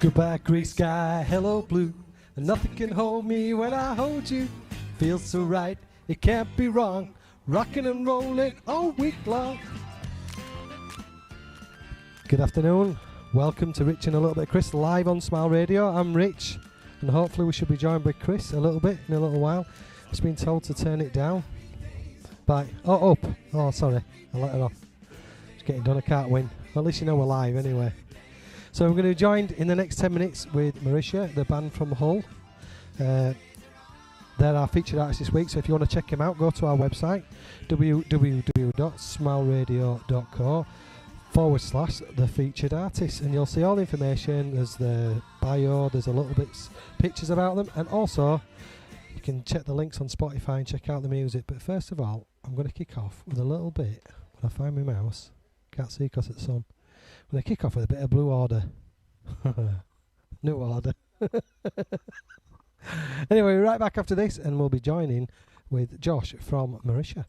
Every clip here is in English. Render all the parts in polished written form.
Goodbye grey sky, hello blue, and nothing can hold me when I hold you. Feels so right, it can't be wrong, rocking and rolling all week long. Good afternoon, welcome to Rich and a Little Bit of Chris live on Smile Radio. I'm Rich, and hopefully we should be joined by Chris a little bit in a little while. I've been told to turn it down by, up, sorry, I let it off. It's getting done, I can't win. At least you know we're live anyway. So we're going to be joined in the next 10 minutes with Marisha, the band from Hull. They're our featured artist this week, so if you want to check them out, go to our website, www.smileradio.co/the featured artist, and you'll see all the information. There's the bio, there's a little bit pictures about them, and also you can check the links on Spotify and check out the music. But first of all, I'm going to kick off with a little bit, when I find my mouse, can't see because it's on. I'm going to kick off with a bit of Blue Order. New Order. Anyway, we're right back after this, and we'll be joining with Josh from Marisha.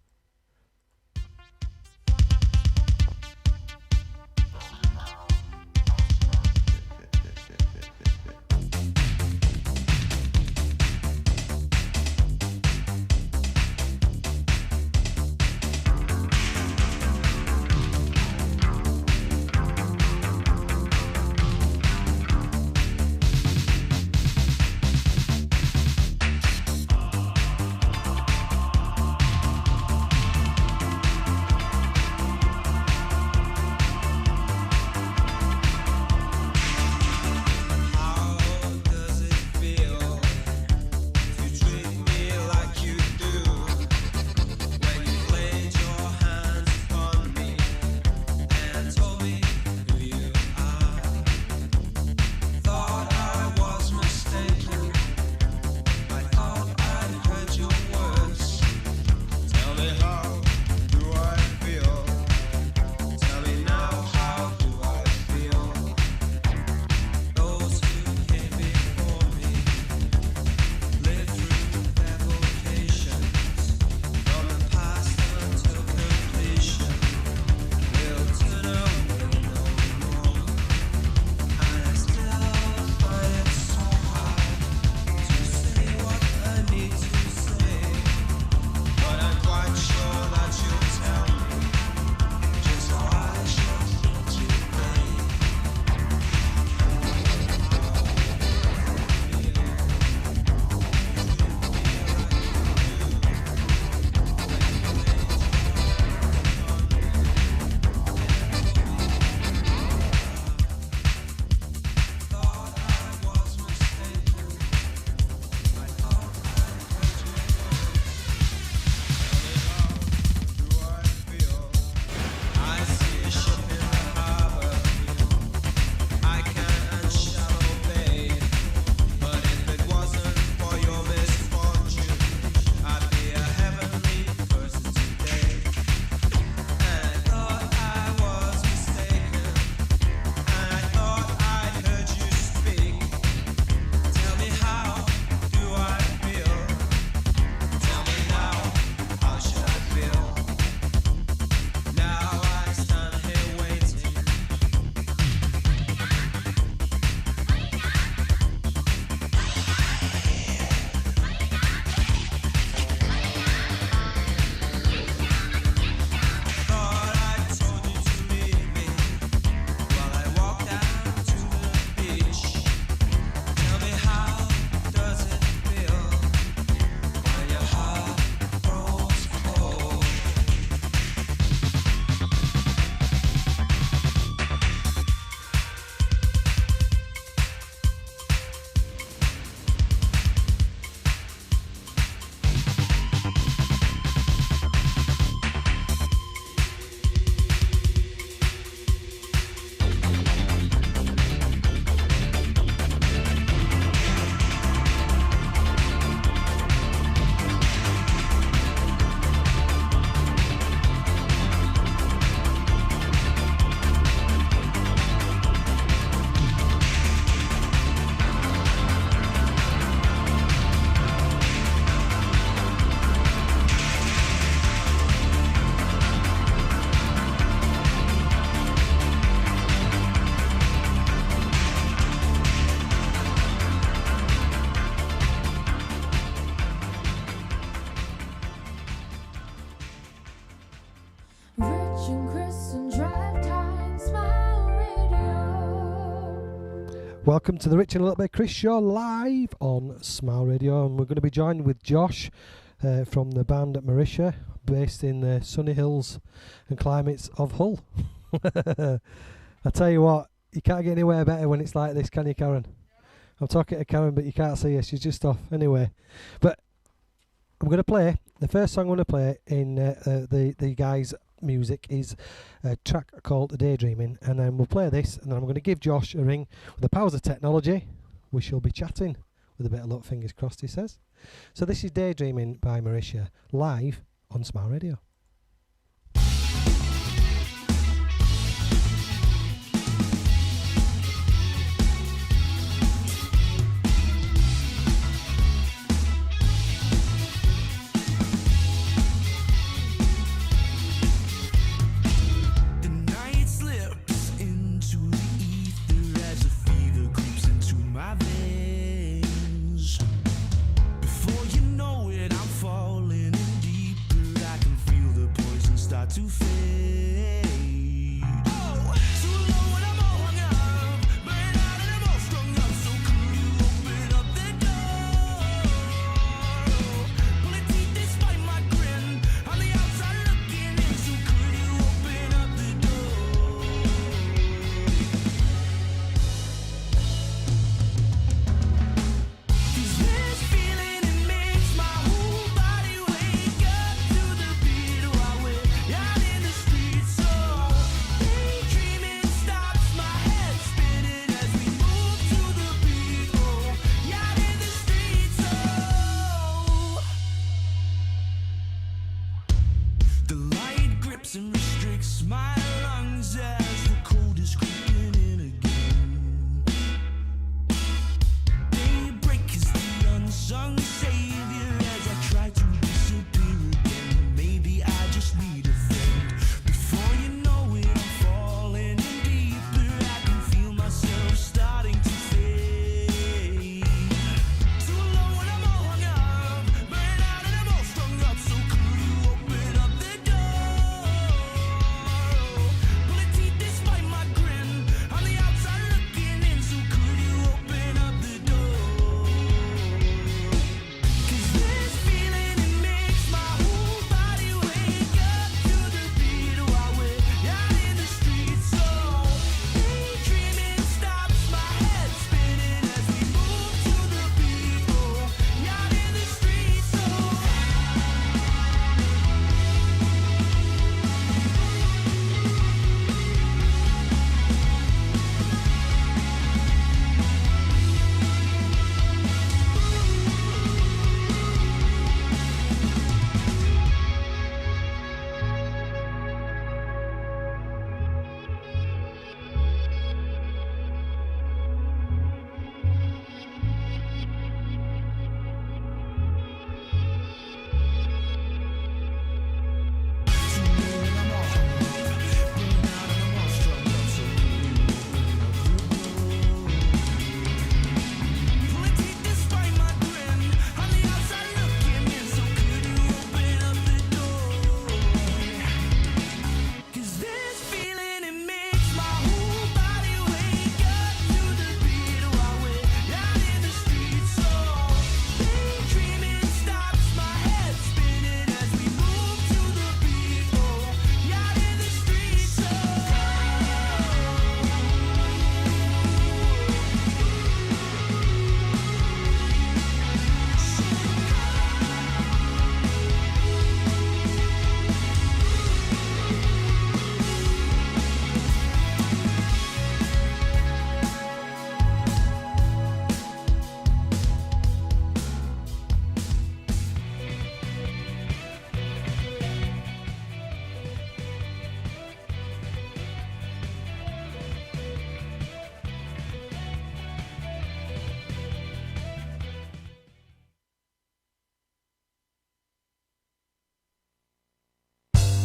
Welcome to the Rich and a Little Bit Chris show live on Smile Radio, and we're going to be joined with Josh from the band Marisha, based in the sunny hills and climates of Hull. I tell you what, you can't get anywhere better when it's like this, can you, Karen? I'm talking to Karen, but you can't see her, she's just off anyway. But I'm going to play, the first song I'm going to play in the guys' music is a track called Daydreaming, and then we'll play this, and then I'm going to give Josh a ring. With the powers of technology, we shall be chatting with a bit of luck, fingers crossed, he says. So this is Daydreaming by Marisha, live on Smile Radio. To fade. Oh, too low and I'm all hung up, burned out and I'm all strung up. So could you open up the door? Pulling teeth despite my grin, on the outside looking in. So could you open up the door? 'Cause this feeling, it makes my whole body wake up to the beat while we're out in the streets. So daydreaming stops my head spinning as we move to the beat. Oh, out in the streets. Oh, the light grips and restricts my lungs as the cold is creeping in again. Daybreak is the unsung savior as I try to disappear again. Maybe I just need a friend. Before you know it, I'm falling in deeper. I can feel myself starting to fade. Too low and I'm all hung up, burned out and I'm all strung up. So could you open up the door? Pulling teeth despite my grin, on the outside looking in. So could you open up the door? 'Cause this feeling, it makes my whole body wake up to the beat while we're out in the streets. So daydreaming stops my head spinning as we move to the beat. Oh, out in the streets. Oh, pulling teeth despite my grin, on the outside looking in. So could you open up the door? 'Cause this feeling, it makes my whole body wake up to the beat while we're out in the streets. So daydreaming stops my head spinning as we move to the beat. Oh, out in the streets. Oh.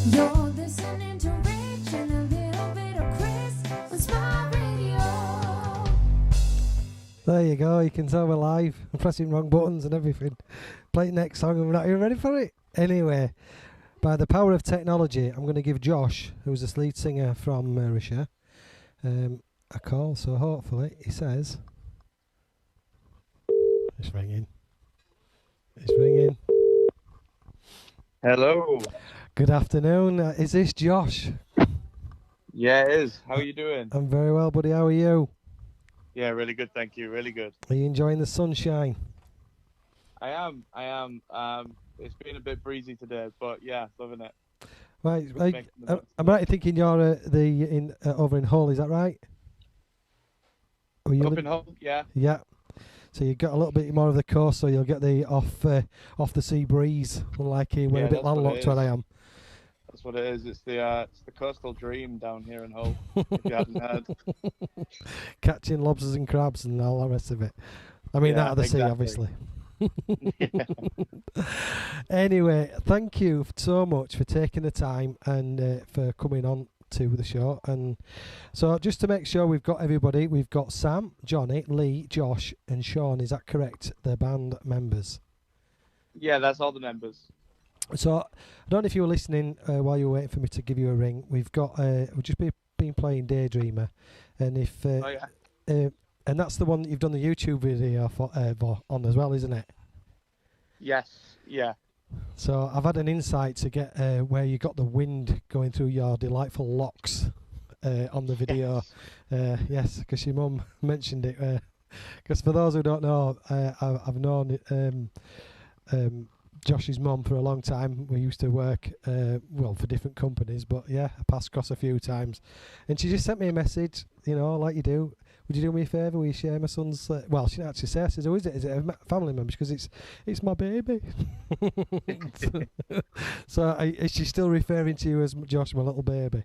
You're listening to Rich and a Little Bit of Chris on Smile Radio. There you go, you can tell we're live. I'm pressing wrong buttons and everything. Play next song and we're not even ready for it. Anyway, By the power of technology, I'm going to give Josh, who's the lead singer from Marisha, a call. So hopefully he says, it's ringing. It's ringing. Hello. Good afternoon. Is this Josh? Yeah, it is. How are you doing? I'm very well, buddy. How are you? Yeah, really good. Thank you. Really good. Are you enjoying the sunshine? I am. It's been a bit breezy today, but yeah, loving it. Right. Making the most I'm of right in thinking you're over in Hull. Is that right? Or it. you Up live- in Hull, yeah. Yeah. So you got a little bit more of the coast, so you'll get the off the sea breeze, unlike here, we're Yeah, a bit that's what it landlocked where I is. am. That's what it is. It's the coastal dream down here in Hull. If you hadn't heard. Catching lobsters and crabs and all the rest of it. I mean, Yeah, out of the sea, exactly. obviously. Yeah. Anyway, thank you so much for taking the time and for coming on to the show. And so, just to make sure we've got everybody, we've got Sam, Johnny, Lee, Josh, and Sean. Is that correct? The band members. Yeah, that's all the members. So, I don't know if you were listening while you were waiting for me to give you a ring. We've got we've just been playing Daydreamer, and if Oh yeah. and that's the one that you've done the YouTube video for on as well, isn't it? Yes. Yeah. So I've had an insight to get where you got the wind going through your delightful locks on the video. Yes. Yes, because your mum mentioned it. Because for those who don't know, I've known Josh's mum for a long time. We used to work for different companies, but yeah, I passed across a few times, and she just sent me a message, like you do. Would you do me a favour? Will you share my son's? Well, she didn't actually say. I says, "Oh, is it? Is it a family member?" Because it's my baby. So is she still referring to you as Josh, my little baby?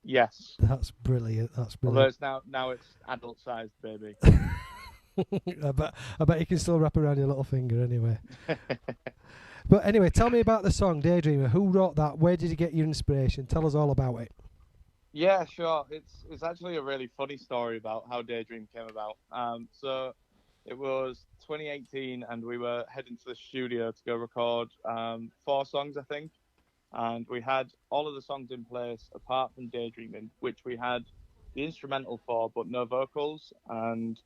Yes. That's brilliant. That's Although brilliant. it's now it's adult sized, baby. I bet you can still wrap around your little finger anyway. But anyway, tell me about the song Daydreamer. Who wrote that? Where did you get your inspiration? Tell us all about it. Yeah, sure. It's actually a really funny story about how Daydream came about. So it was 2018, and we were heading to the studio to go record 4 songs, I think. And we had all of the songs in place apart from Daydreaming, which we had the instrumental for, but no vocals. And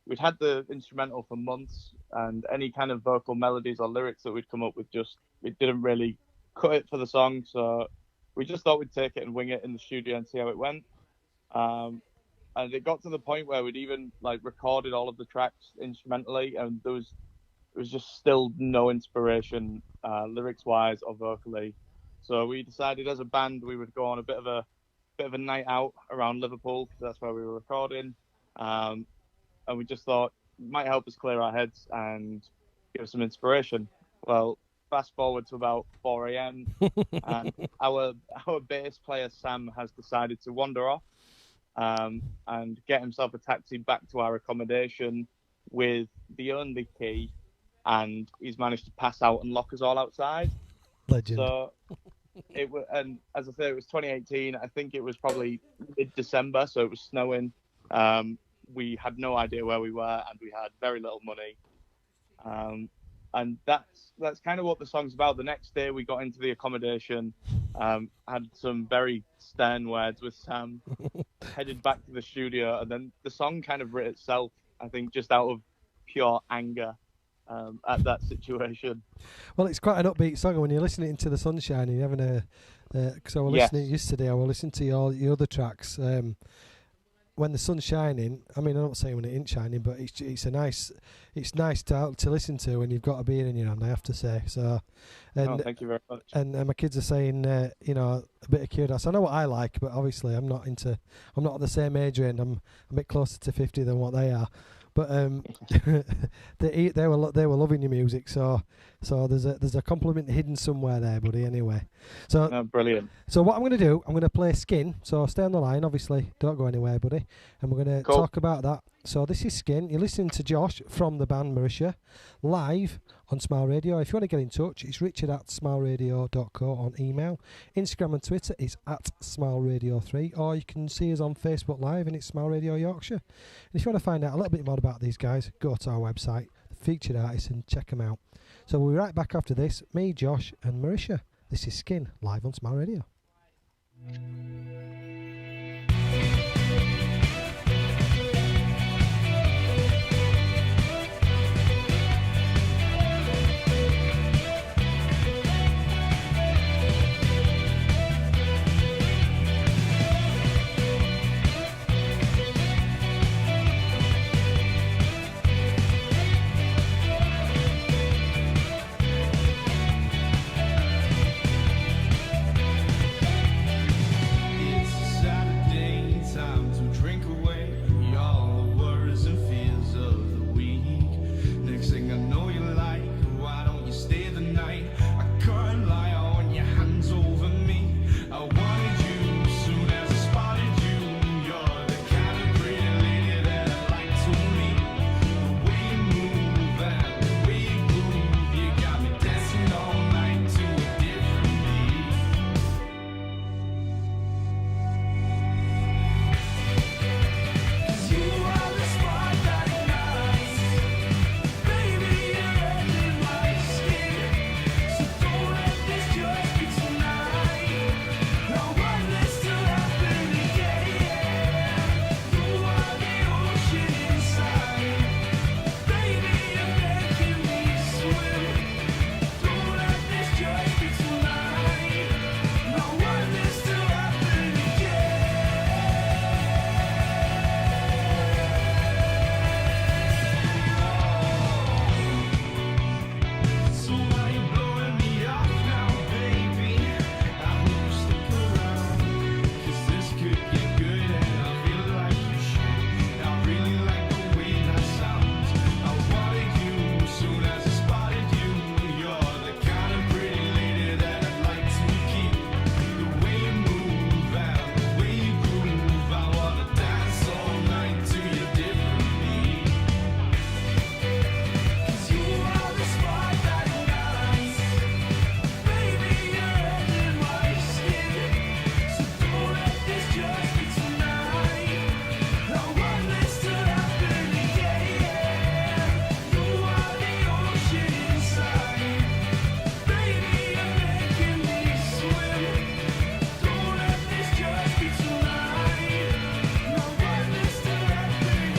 we'd had the instrumental for months, and any kind of vocal melodies or lyrics that we'd come up with it didn't really cut it for the song. So we just thought we'd take it and wing it in the studio and see how it went. And it got to the point where we'd even recorded all of the tracks instrumentally, and there was just still no inspiration lyrics wise or vocally. So we decided as a band we would go on a bit of a night out around Liverpool, because that's where we were recording. And we just thought it might help us clear our heads and give us some inspiration. Well, fast forward to about 4 a.m. and our bass player Sam has decided to wander off and get himself a taxi back to our accommodation with the only key, and he's managed to pass out and lock us all outside. Legend. So and as I say, it was 2018. I think it was probably mid-December, so it was snowing. We had no idea where we were, and we had very little money. And that's kind of what the song's about. The next day we got into the accommodation, had some very stern words with Sam, headed back to the studio, and then the song kind of writ itself, I think, just out of pure anger at that situation. Well, it's quite an upbeat song, and when you're listening to the sunshine, and you're having a because I was Yes. listening yesterday. I was listening to your other tracks. When the sun's shining, I mean, I'm not saying when it ain't shining, but it's nice to listen to when you've got a beer in your hand, I have to say. So, and Thank you very much. and my kids are saying, a bit of Kudos. I know what I like, but obviously I'm not at the same age range. I'm a bit closer to 50 than what they are. But they were loving your music, so there's a compliment hidden somewhere there, buddy. Anyway, so No, brilliant. so what I'm going to do, I'm going to play Skin. So stay on the line, obviously. Don't go anywhere, buddy. And we're going to Cool. talk about that. So this is Skin. You're listening to Josh from the band Marisha, live on Smile Radio. If you want to get in touch, it's richard@smileradio.co on email. Instagram and Twitter is @SmileRadio3. Or you can see us on Facebook Live, and it's Smile Radio Yorkshire. And if you want to find out a little bit more about these guys, go to our website, the featured artists, and check them out. So we'll be right back after this. Me, Josh, and Marisha. This is Skin, live on Smile Radio. It's a Saturday, time to drink away all the worries and fears of the week. Next thing I know you're like, why don't you stay the night? I can't lie on your hands over me. I wanted you soon as I spotted you. You're the kind of pretty lady that I like to meet. The way you move and the way you groove, you got me dancing all night to a different beat. 'Cause you are the spark that ignites. Baby, you're in my skin. So don't let this just be tonight. I want this to happen again. You are the ocean inside. Baby, you're making me swim. Don't let this just be tonight. I want this to happen again. So why you blowing me off now, baby? I hope you stick around, 'cause this could get good and I feel like you should. I really like the way that sounds. I wanted you soon as I spotted you. You're the kind of pretty lady that I'd like to keep. The way you move and the way you groove, I wanna dance all night to your different beat. 'Cause you are the spark that ignites. Baby, you're in my skin. So don't let this just be tonight. I want this to happen again. You are the ocean inside. Baby, you're making me swim. Don't let this just be tonight. I want this to happen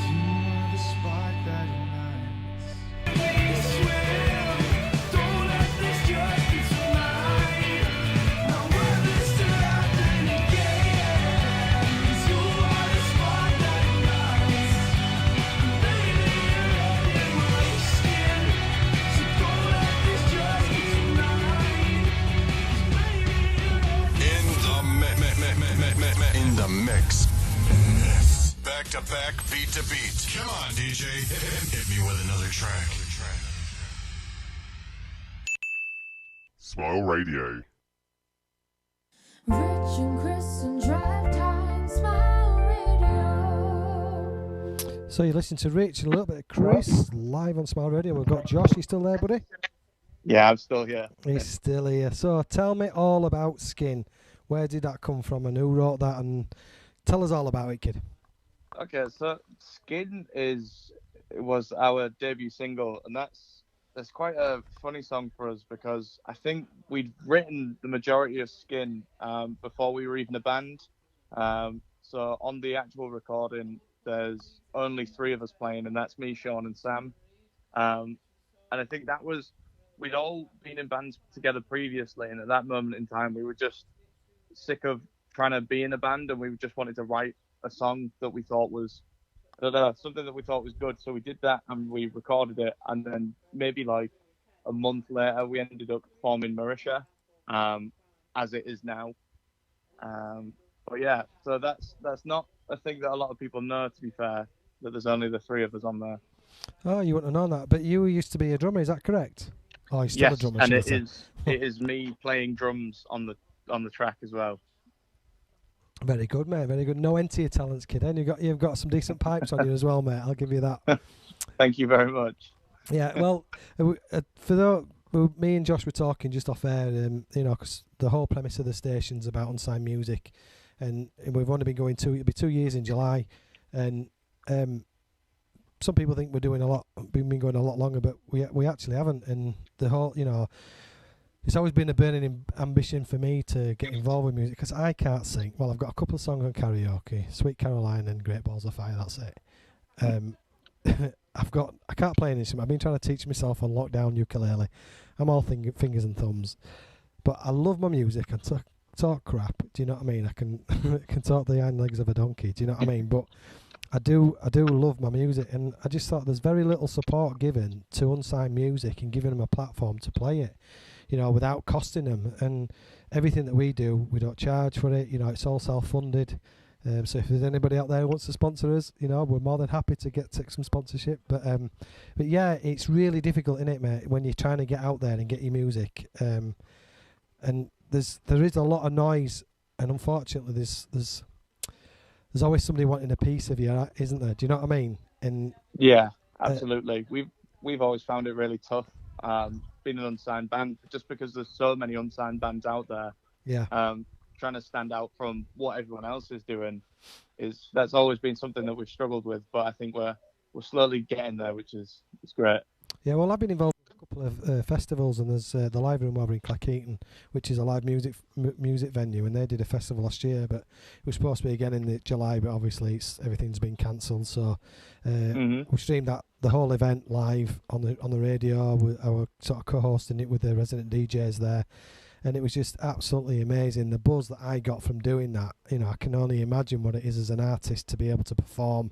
You are the spark that ignites. Swim. Don't let this just be tonight. I want this to happen again. 'Cause you are the spark that ignites. Baby, you're in my skin. So don't let this just be tonight. 'Cause baby, In the mix. Back to back, beat to beat. Come on, DJ. Hit me with another track. Smile Radio. Rich and Chris and Drive Time, Smile Radio. So you listen to Rich and a little bit of Chris live on Smile Radio. We've got Josh. You still there, buddy? Yeah, I'm still here. He's still here. So tell me all about Skin. Where did that come from and who wrote that? And tell us all about it, kid. Okay, so Skin was our debut single, and that's quite a funny song for us because I think we'd written the majority of Skin before we were even a band. So on the actual recording, there's only 3 of us playing, and that's me, Sean, and Sam. And I think that was, we'd all been in bands together previously, and at that moment in time, we were just sick of trying to be in a band, and we just wanted to write a song that we thought was, I don't know, something that we thought was good. So we did that, and we recorded it, and then maybe like a month later, we ended up forming Marisha, as it is now. But yeah, so that's not a thing that a lot of people know, to be fair, that there's only the 3 of us on there. Oh, you wouldn't have known that. But you used to be a drummer, is that correct? Oh, he's still a Yes, drum and machine. it is me playing drums on the track as well. Very good, mate. Very good. No end to your talents, kid. And you've got some decent pipes on you as well, mate. I'll give you that. Thank you very much. Yeah. Well, me and Josh were talking just off air. Because the whole premise of the station's about unsigned music, and we've only been going it'll be 2 years in July, and some people think we're doing a lot. We've been going a lot longer, but we actually haven't. And the whole, it's always been a burning ambition for me to get involved with music because I can't sing. Well, I've got a couple of songs on karaoke, Sweet Caroline and Great Balls of Fire. That's it. I can't play an instrument. I've been trying to teach myself on lockdown ukulele. I'm all fingers and thumbs, but I love my music. I talk crap. Do you know what I mean? I can can talk the hind legs of a donkey. Do you know what I mean? But I do love my music, and I just thought there's very little support given to unsigned music and giving them a platform to play it, without costing them. And everything that we do, we don't charge for it. It's all self-funded. So if there's anybody out there who wants to sponsor us, we're more than happy to take some sponsorship. But yeah, it's really difficult, isn't it, mate, when you're trying to get out there and get your music. And there is a lot of noise, and unfortunately, there's always somebody wanting a piece of you, isn't there? Do you know what I mean? And Yeah, absolutely. We've always found it really tough being an unsigned band, just because there's so many unsigned bands out there. yeah, Trying to stand out from what everyone else is doing that's always been something that we've struggled with. But I think we're slowly getting there, which is great. yeah. Well, I've been involved in a couple of festivals, and there's the Live Room over in Clackheaton, which is a live music venue, and they did a festival last year, but it was supposed to be again in July, but obviously everything's been cancelled. So we streamed the whole event live on the radio. I was sort of co-hosting it with the resident DJs there. And it was just absolutely amazing. The buzz that I got from doing that, I can only imagine what it is as an artist to be able to perform.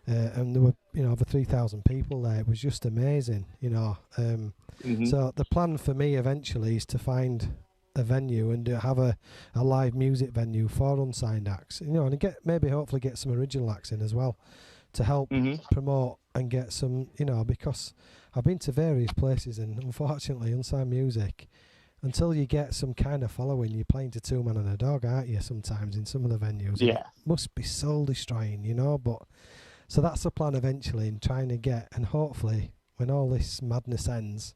And there were, over 3,000 people there. It was just amazing, So the plan for me eventually is to find a venue and have a live music venue for unsigned acts, and hopefully get some original acts in as well to help promote and get some, because I've been to various places, and unfortunately unsigned music, until you get some kind of following, you're playing to two men and a dog, aren't you, sometimes in some of the venues? Yeah. It must be soul destroying, but so that's the plan eventually, in trying to get, and hopefully when all this madness ends,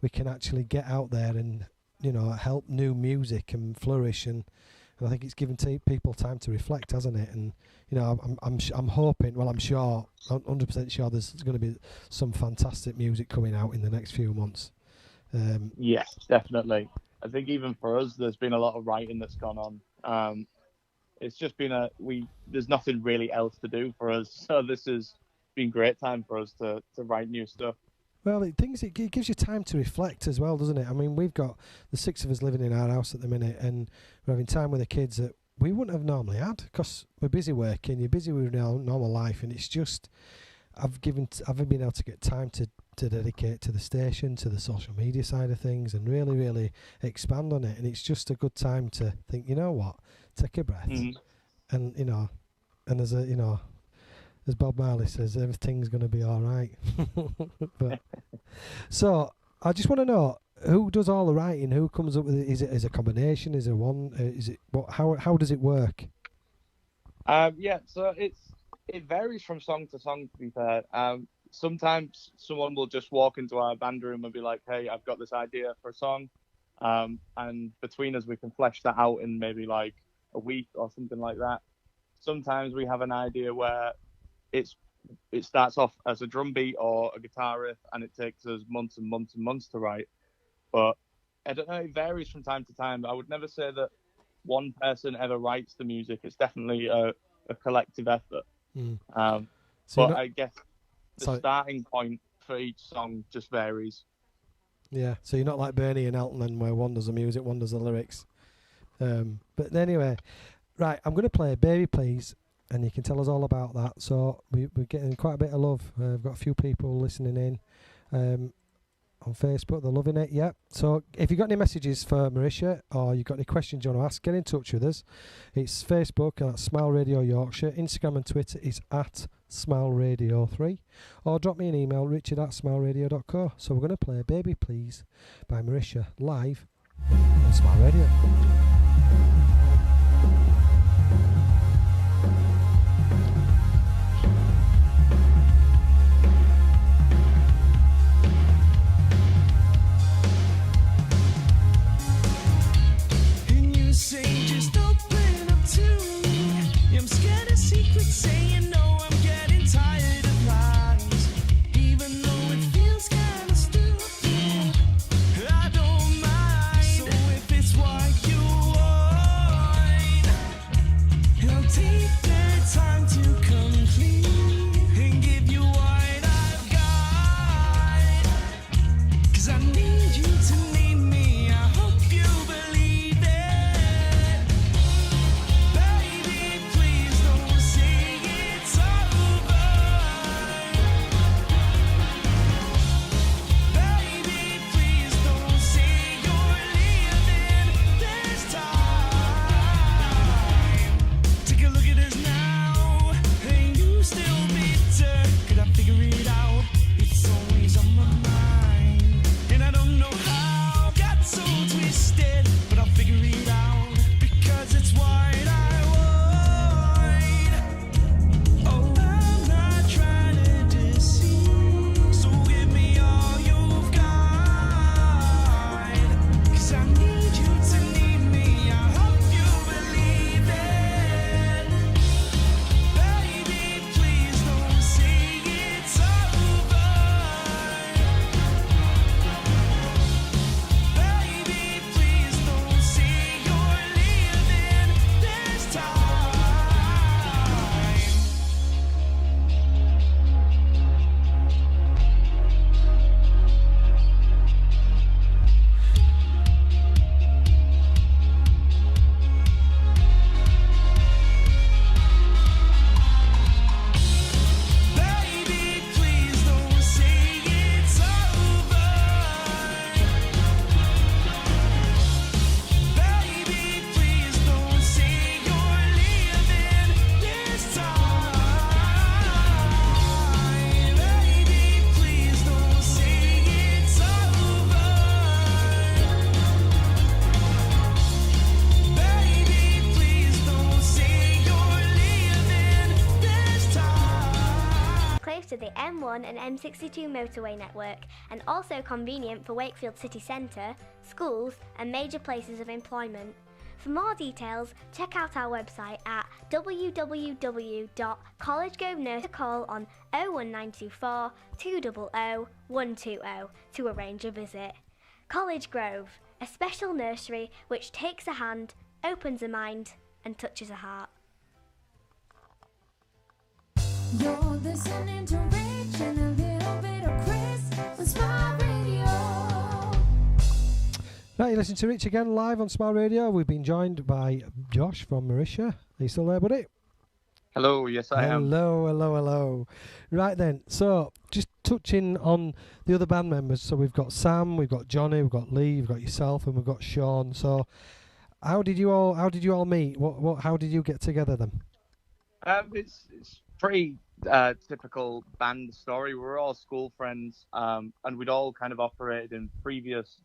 we can actually get out there and, help new music and flourish. And I think it's given people time to reflect, hasn't it? And, I'm hoping, well, I'm sure, 100% sure there's going to be some fantastic music coming out in the next few months. Yes, definitely. I think even for us, there's been a lot of writing that's gone on. It's just been there's nothing really else to do for us, so this has been a great time for us to write new stuff. Well, it gives you time to reflect as well, doesn't it? I mean, we've got the 6 of us living in our house at the minute, and we're having time with the kids that we wouldn't have normally had, because we're busy working, you're busy with your normal life, and it's just, I've been able to get time to dedicate to the station, to the social media side of things, and really, really expand on it. And it's just a good time to think, you know what, take a breath, and and as Bob Marley says, everything's going to be all right. But so I just want to know, who does all the writing? Who comes up with it? Is it as a combination? Is it one? Is it what? How does it work? Yeah, so it varies from song to song, to be fair. Sometimes someone will just walk into our band room and be like, hey, I've got this idea for a song. And between us, we can flesh that out in maybe like a week or something like that. Sometimes we have an idea where it starts off as a drum beat or a guitar riff, and it takes us months and months and months to write. But I don't know, it varies from time to time. I would never say that one person ever writes the music. It's definitely a collective effort. But I guess the starting point for each song just varies. Yeah, so you're not like Bernie and Elton, then, where one does the music, one does the lyrics. But anyway, right, I'm going to play Baby Please, and you can tell us all about that. So we're getting quite a bit of love. We've got a few people listening in. on Facebook. They're loving it. Yeah. So if you've got any messages for Marisha or you've got any questions you want to ask, get in touch with us. It's Facebook at Smile Radio Yorkshire. Instagram and Twitter is at Smile Radio 3. Or drop me an email, richard@smileradio.co. So we're going to play Baby Please by Marisha live on Smile Radio. And you say just open up to me. I'm scared of secrets, saying no. I'm getting tired of lies, even though it feels kind of stupid. I don't mind. So if it's what you want, I'll take the time to come clean and give you what I've got. 'Cause I need you to need me. I hope you believe it. Baby, please don't say it's over. Baby, please don't say you're leaving this time. Take a look at us now. Ain't you still bitter? Could I figure it out? It's always on my mind. And I don't know how. Got so twisted, but I'll figure it out. Because it's what I want. Oh, I'm not trying to deceive. So give me all you've got. 'Cause I need you to need me. I hope you believe it. Baby, please don't say it's over. Baby, please don't say you're leaving this time. Baby, please don't say it's over. Baby, please don't say you're leaving this time. Baby, please don't say it's over. Baby, please don't say you're leaving this time. Close to the M1 and M62 motorway network and also convenient for Wakefield city centre, schools and major places of employment. For more details, check out our website at www.collegegrove.nurse. Call on 01924 200 120 to arrange a visit. College Grove, a special nursery which takes a hand, opens a mind and touches a heart. You're listening to Rich and a little bit of Chris on Smile Radio. Right, you're listening to Rich again live on Smile Radio. We've been joined by Josh from Marisha. Are you still there, buddy? Hello, yes I am. Hello. Right then, so just touching on the other band members. So we've got Sam, we've got Johnny, we've got Lee, we've got yourself, and we've got Sean. So how did you all meet? How did you get together then? It's pretty typical band story. We were all school friends, and we'd all kind of operated in previous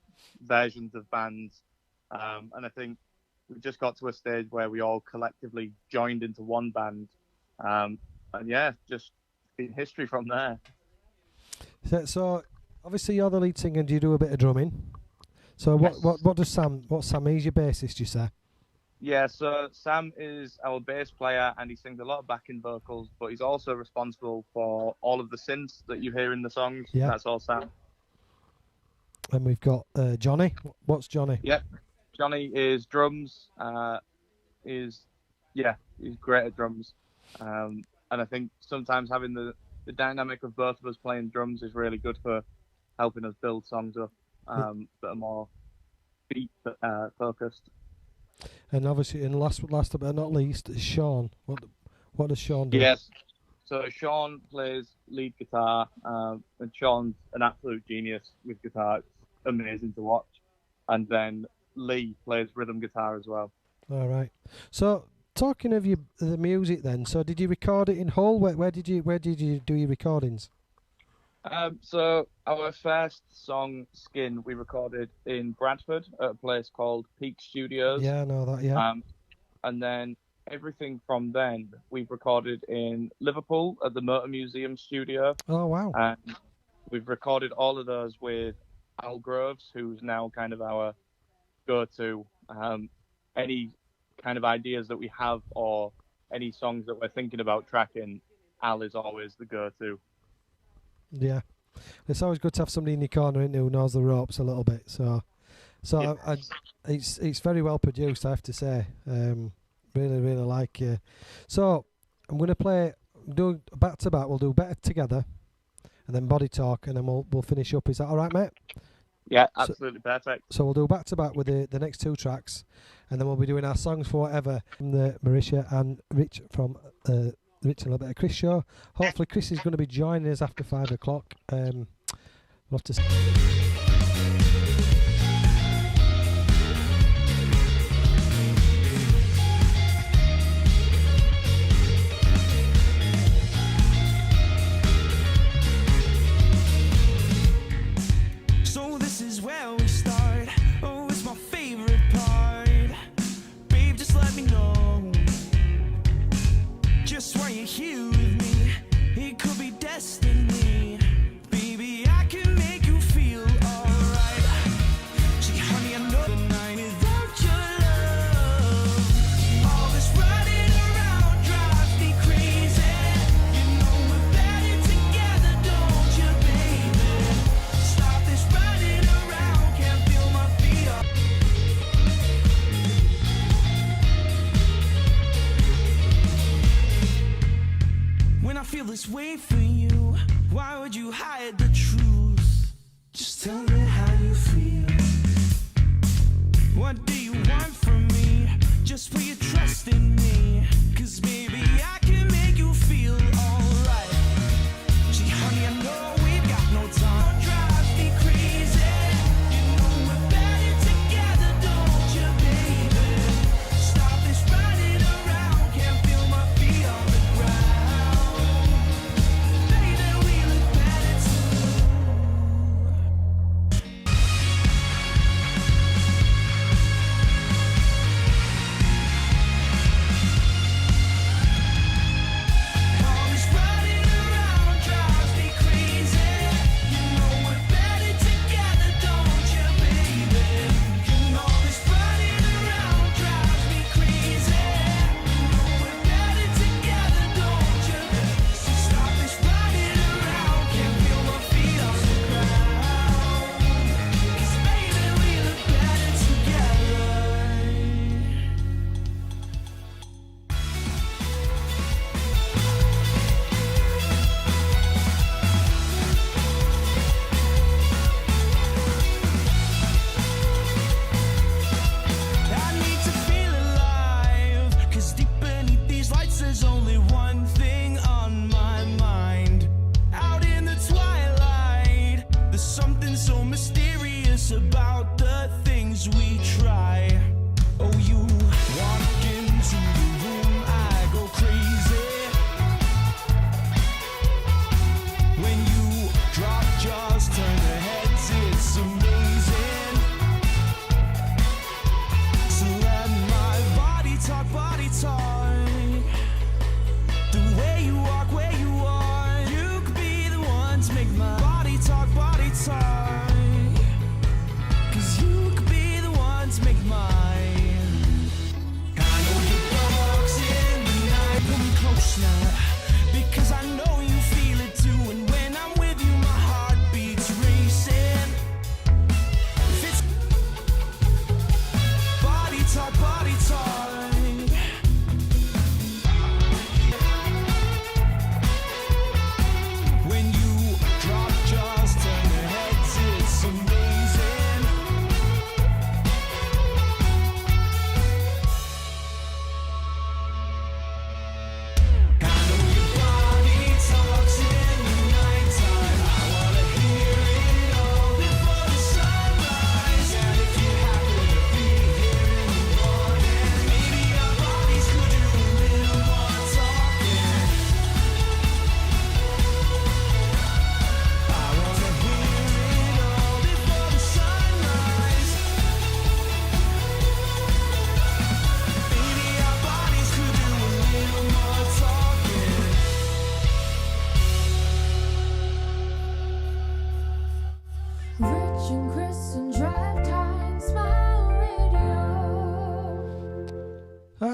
versions of bands. And I think we just got to a stage where we all collectively joined into one band. And yeah, just been history from there. So obviously you're the lead singer. Do you do a bit of drumming? So Yes. what does Sam? What's Sam? He's your bassist, you say? Yeah, so Sam is our bass player and he sings a lot of backing vocals, but he's also responsible for all of the synths that you hear in the songs. Yeah. That's all Sam. And we've got Johnny. What's Johnny? Yep. Johnny is drums. He's great at drums. And I think sometimes having the dynamic of both of us playing drums is really good for helping us build songs up that are more beat focused. And obviously, and last but not least, is Sean. What does Sean do? Yes. So Sean plays lead guitar, and Sean's an absolute genius with guitar. It's amazing to watch. And then Lee plays rhythm guitar as well. All right. So talking of the music, then. So did you record it in Hull? Where did you do your recordings? So our first song, Skin, we recorded in Bradford at a place called Peak Studios. Yeah, I know that. Yeah. And then everything from then we've recorded in Liverpool at the Motor Museum studio. Oh wow. And we've recorded all of those with Al Groves, who's now kind of our go-to. Any kind of ideas that we have or any songs that we're thinking about tracking, Al is always the go-to. Yeah, it's always good to have somebody in your corner who knows the ropes a little bit. So Yeah. it's very well produced, I have to say. Really like it. So I'm going to do back to back. We'll do Better Together, and then Body Talk, and then we'll finish up. Is that all right, mate? Yeah, absolutely perfect. So we'll do back to back with the next two tracks, and then we'll be doing our songs for whatever from the Marisha and Rich from Rich and a little bit of Chris show. Hopefully Chris is going to be joining us after 5 o'clock. We'll have to So this is where we start. Oh, it's my favorite part. Babe, just let me know just why you're here with me. It could be destiny. Baby, I can make you feel alright. Gee, honey, I know the night without your love. All this running around drives me crazy. You know we're better together, don't you, baby? Stop this running around, can't feel my feet up. When I feel this way for you, why would you hide the truth? Just tell me how you feel. What do you want from me? Just put your trust in me. 'Cause baby, I can make you feel alright. Gee, honey, I know we've got no time. Drives me crazy. You know we're better together, don't you, baby? Stop this running around, can't feel my feet on the ground. Baby, we look better too. All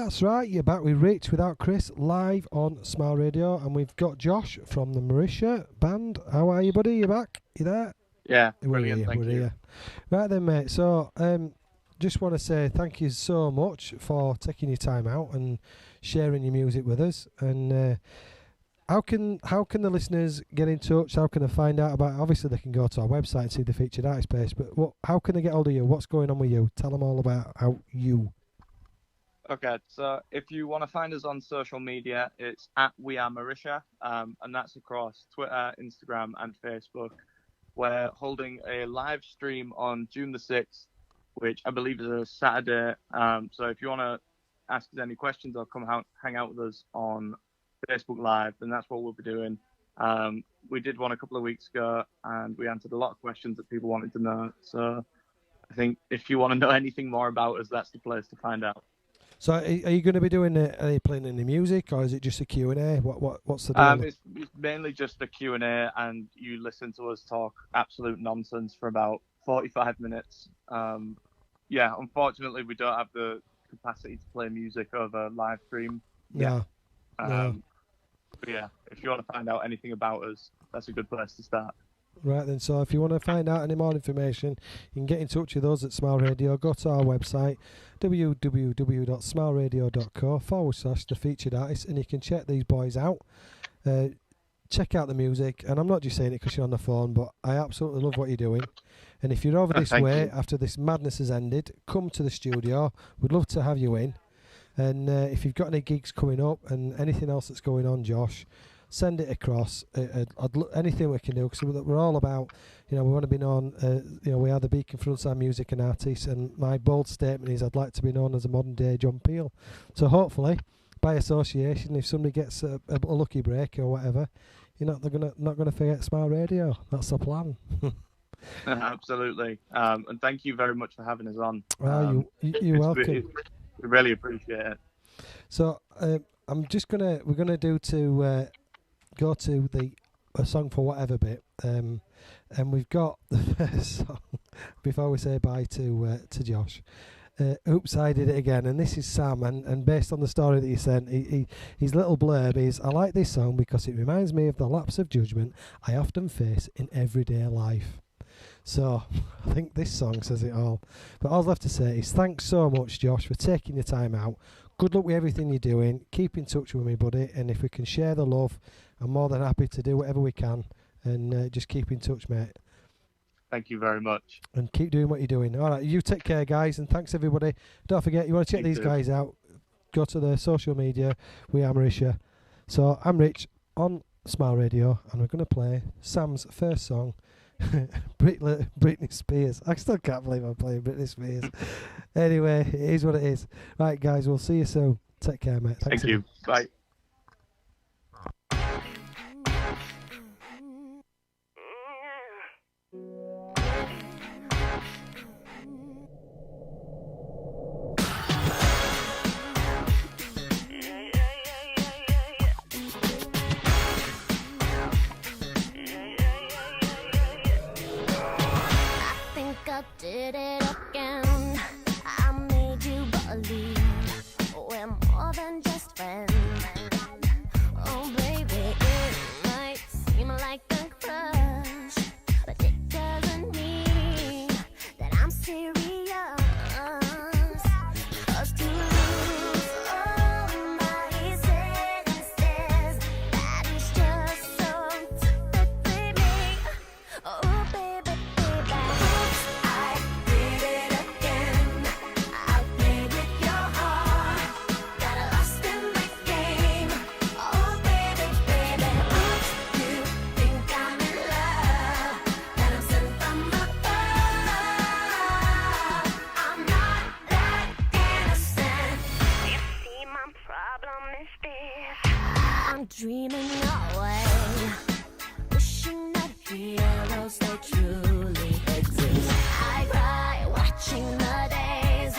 That's right, you're back with Rich without Chris live on Smile Radio, and we've got Josh from the Marisha band. How are you, buddy? You back? You there? Yeah, We're brilliant. here, Thank we're you. here. Right then, mate. So, just want to say thank you so much for taking your time out and sharing your music with us. And how can the listeners get in touch? How can they find out about? Obviously, they can go to our website and see the featured artist page. But how can they get hold of you? What's going on with you? Tell them all about how you. Okay, so if you want to find us on social media, it's at We Are Marisha, and that's across Twitter, Instagram, and Facebook. We're holding a live stream on June the 6th, which I believe is a Saturday. So if you want to ask us any questions or come hang out with us on Facebook Live, then that's what we'll be doing. We did one a couple of weeks ago, and we answered a lot of questions that people wanted to know. So I think if you want to know anything more about us, that's the place to find out. So are you going to be doing? Are you playing any music, or is it just a Q&A? What's the deal? It's mainly just a Q&A, and you listen to us talk absolute nonsense for about 45 minutes. Yeah, unfortunately, we don't have the capacity to play music over live stream. No. No. But yeah, if you want to find out anything about us, that's a good place to start. Right then, so if you want to find out any more information, you can get in touch with us at Smile Radio. Go to our website, www.smileradio.co/the featured artist, and you can check these boys out. Check out the music, and I'm not just saying it because you're on the phone, but I absolutely love what you're doing. And if you're over this Thank way you. after this madness has ended, come to the studio. We'd love to have you in. And if you've got any gigs coming up and anything else that's going on, Josh, send it across. Anything we can do, because we're all about, we want to be known, we are the beacon for unsigned music and artists, and my bold statement is I'd like to be known as a modern day John Peel. So hopefully, by association, if somebody gets a lucky break or whatever, they're not gonna forget Smile Radio. That's the plan. Absolutely. And thank you very much for having us on. You're welcome. We really appreciate it. So we're gonna do to go to a song for whatever bit, and we've got the first song before we say bye to Josh. Oops, I Did It Again, and this is Sam, and based on the story that he sent, his little blurb is, I like this song because it reminds me of the lapse of judgment I often face in everyday life. So I think this song says it all. But all I have to say is thanks so much, Josh, for taking your time out. Good luck with everything you're doing. Keep in touch with me, buddy, and if we can share the love, I'm more than happy to do whatever we can, and just keep in touch, mate. Thank you very much. And keep doing what you're doing. All right, you take care, guys, and thanks, everybody. Don't forget, you want to check You these too. guys out, go to their social media. We are Marisha. So I'm Rich on Smile Radio, and we're going to play Sam's first song, Britney Spears. I still can't believe I'm playing Britney Spears. Anyway, it is what it is. Right, guys, we'll see you soon. Take care, mate. Thanks Thank you. Bye. I think I did it again. I made you believe we're more than just friends. Oh, baby, it might seem like a crush, but it doesn't mean that I'm serious. 'Cause to lose all my senses, that is just so typically me. Oh, baby, baby, I did it again. I played with your heart, got lost in my game. Oh, baby, baby, oops, you think I'm in love, that I'm sent from above. I'm not that innocent. You see, my problem is this: I'm dreaming away, wishing that heroes they truly exist. I cry watching the days.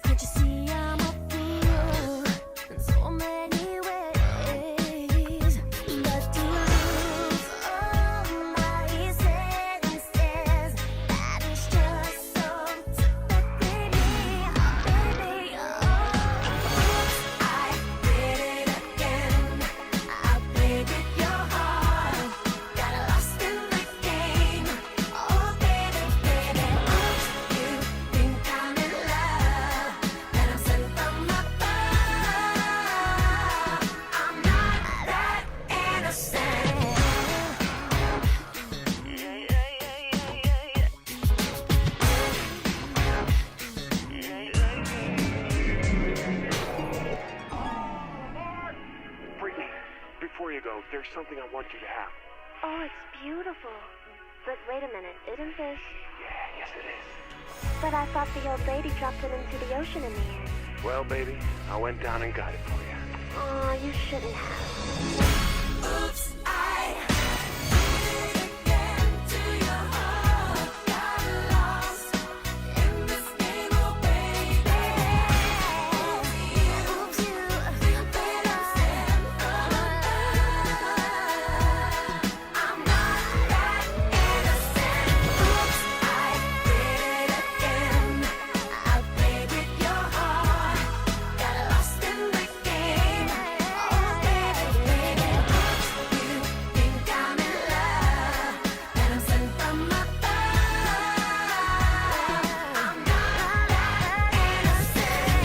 Can't you see I'm a fool in so many ways? But to lose all my senses, that is just so typically me. Oh, baby, oh. though, there's something I want you to have. Oh, it's beautiful. But wait a minute, isn't this? Yeah, yes it is. But I thought the old lady dropped it into the ocean in the end. Well, baby, I went down and got it for you. Oh, you shouldn't have. Oops, I did it again to your heart. Got lost in this game, oh baby. Oops, you better stand up. I'm not that innocent. Oops, I did it again. I played with your heart. Got lost in the game. Oh baby, baby. You think I'm in love, and I'm sent from above. I'm not that innocent.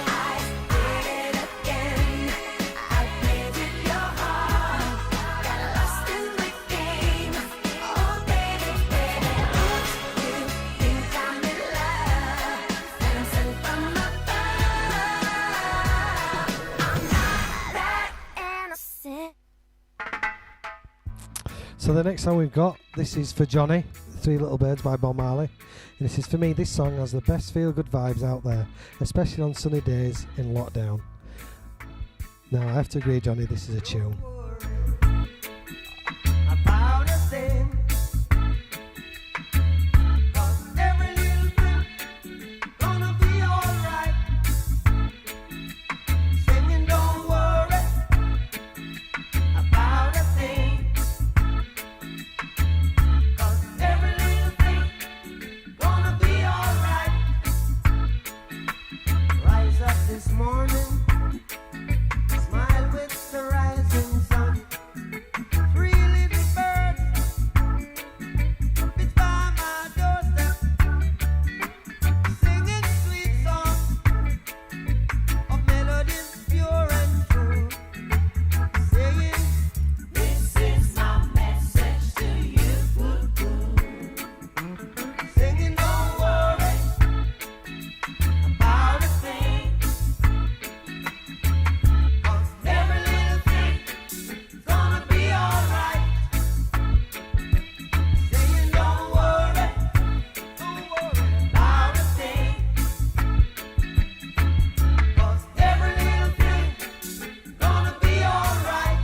I did it again. I played with your heart. Got lost in the game. Oh baby, baby. You think I'm in love, and I'm sent from above. I'm not that innocent. So the next song we've got, this is for Johnny, Three Little Birds by Bob Marley. And this is, for me, this song has the best feel-good vibes out there, especially on sunny days in lockdown. Now, I have to agree, Johnny, this is a tune. About a thing, 'cause every little thing gonna be alright. Singing, don't worry about a thing, 'cause every little thing gonna be alright. Rise up this morning, smile with the rising sun. Three little birds, it's by my doorstep, singing sweet songs of melodies pure and true, saying, "This is my message to you." Singing, don't worry about a thing, 'cause every little thing gonna be alright. Saying don't worry about a thing, 'cause every little thing gonna be alright.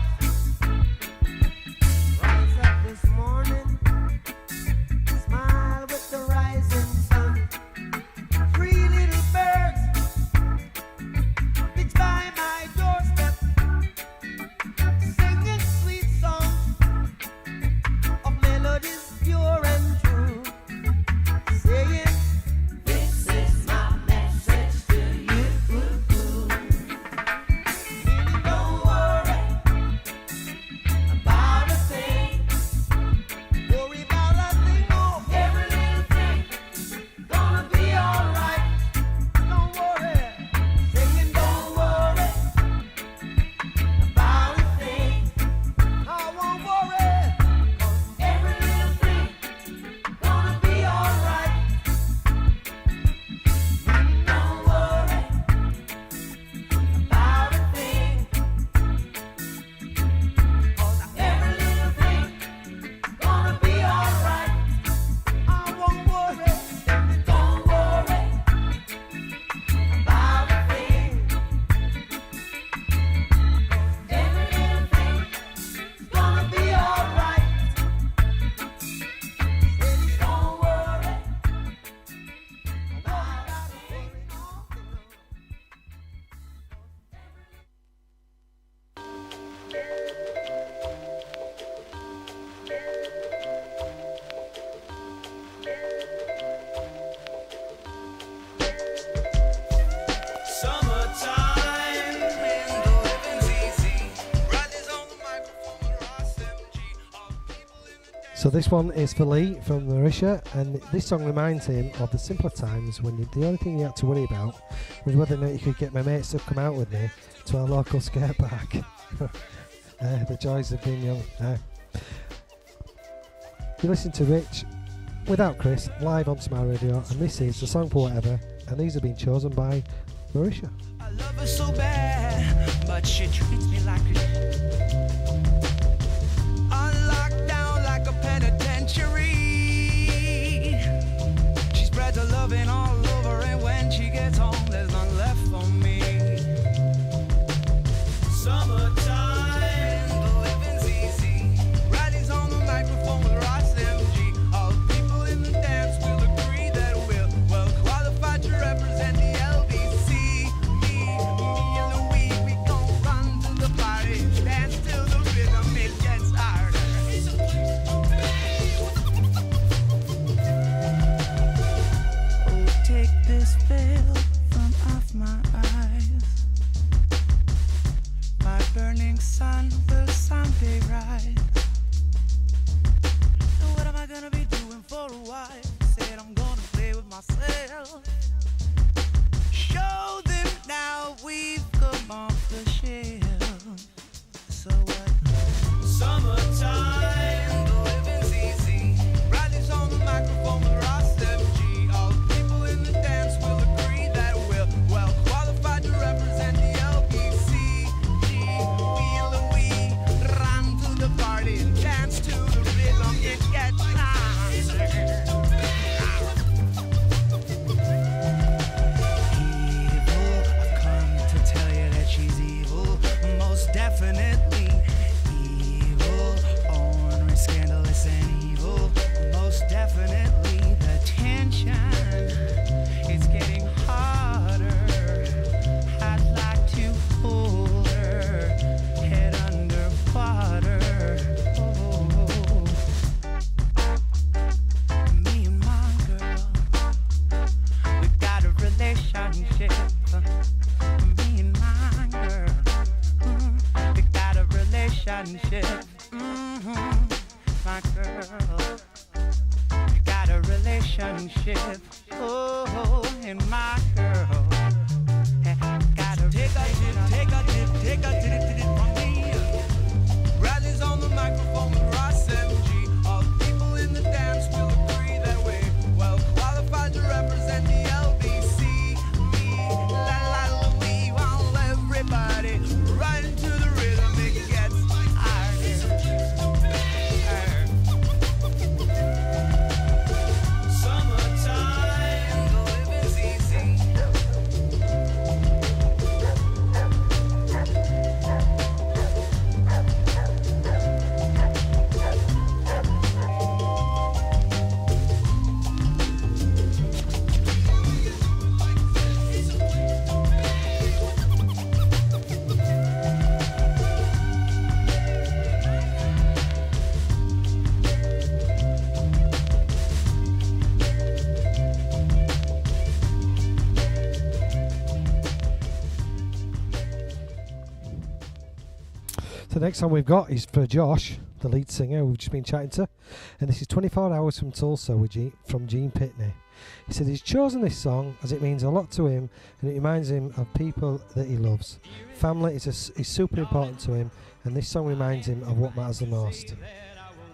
Rise up this morning, smile with the rising sun. Three little birds, it's by my doorstep, singing sweet songs of melodies pure and true, saying, "This is my message to you." Meaning don't worry about a thing, worry about a thing, oh, every little thing gonna be alright. Don't worry, singing don't worry about a thing. I won't worry, 'cause every little thing gonna be alright. Don't worry about a thing, 'cause every little thing gonna be alright. I won't worry, don't worry about a thing, 'cause every little thing gonna be alright. Don't worry about a thing. Summertime and the living's easy. Riders on the microphone, Ross MG. All the people in the So this one is for Lee from Marisha, and this song reminds him of the simpler times when the only thing you had to worry about was whether or not you could get my mates to come out with me to our local skate park. The joys of being young. You listen to Rich without Chris live on Smile Radio, and this is the song for whatever, and these have been chosen by Marisha. I love her so bad, but she treats me like a loving all over, and when she gets home, there's none left for me. Summertime, the living's easy. Riley's on the microphone with Ross MG. All the people in the dance will agree that we're well qualified to represent the LBC. Me and Louis, we gon' run to the party, dance till the rhythm, it gets harder. Oh, take this veil from off my eyes. My burning sun will someday rise. And what am I gonna be doing for a while? Said I'm gonna play with myself. Show them now we've come off the shelf. So what? Summertime, the living's easy. Riley's on the microphone with Ross MG. All the people in the dance will agree that we're well qualified to represent the LBC. Me and Louis run to the party and dance to the rhythm. It gets harder. Evil, I've come to tell you that she's evil. Most definitely evil. Ornery, scandalous, and evil. Most definitely the tension. It's getting harder. I'd like to hold her head underwater. Oh, me and my girl, we got a relationship. Me and my girl, we got a relationship. My girl, we got a relationship. Oh, and my girl, got a take a dip, take a dip, take a dip, dip from me. Riley's on the microphone with Ross MG. All the people in the dance will agree that we're well qualified to represent the LBC. Me, la la Louis, while everybody right into the rhythm, it gets harder. Summertime, the living's easy. So the next song we've got is for Josh, the lead singer we've just been chatting to, and this is 24 Hours from Tulsa from Gene Pitney. He said he's chosen this song as it means a lot to him and it reminds him of people that he loves. Family is super important to him, and this song reminds him of what matters the most.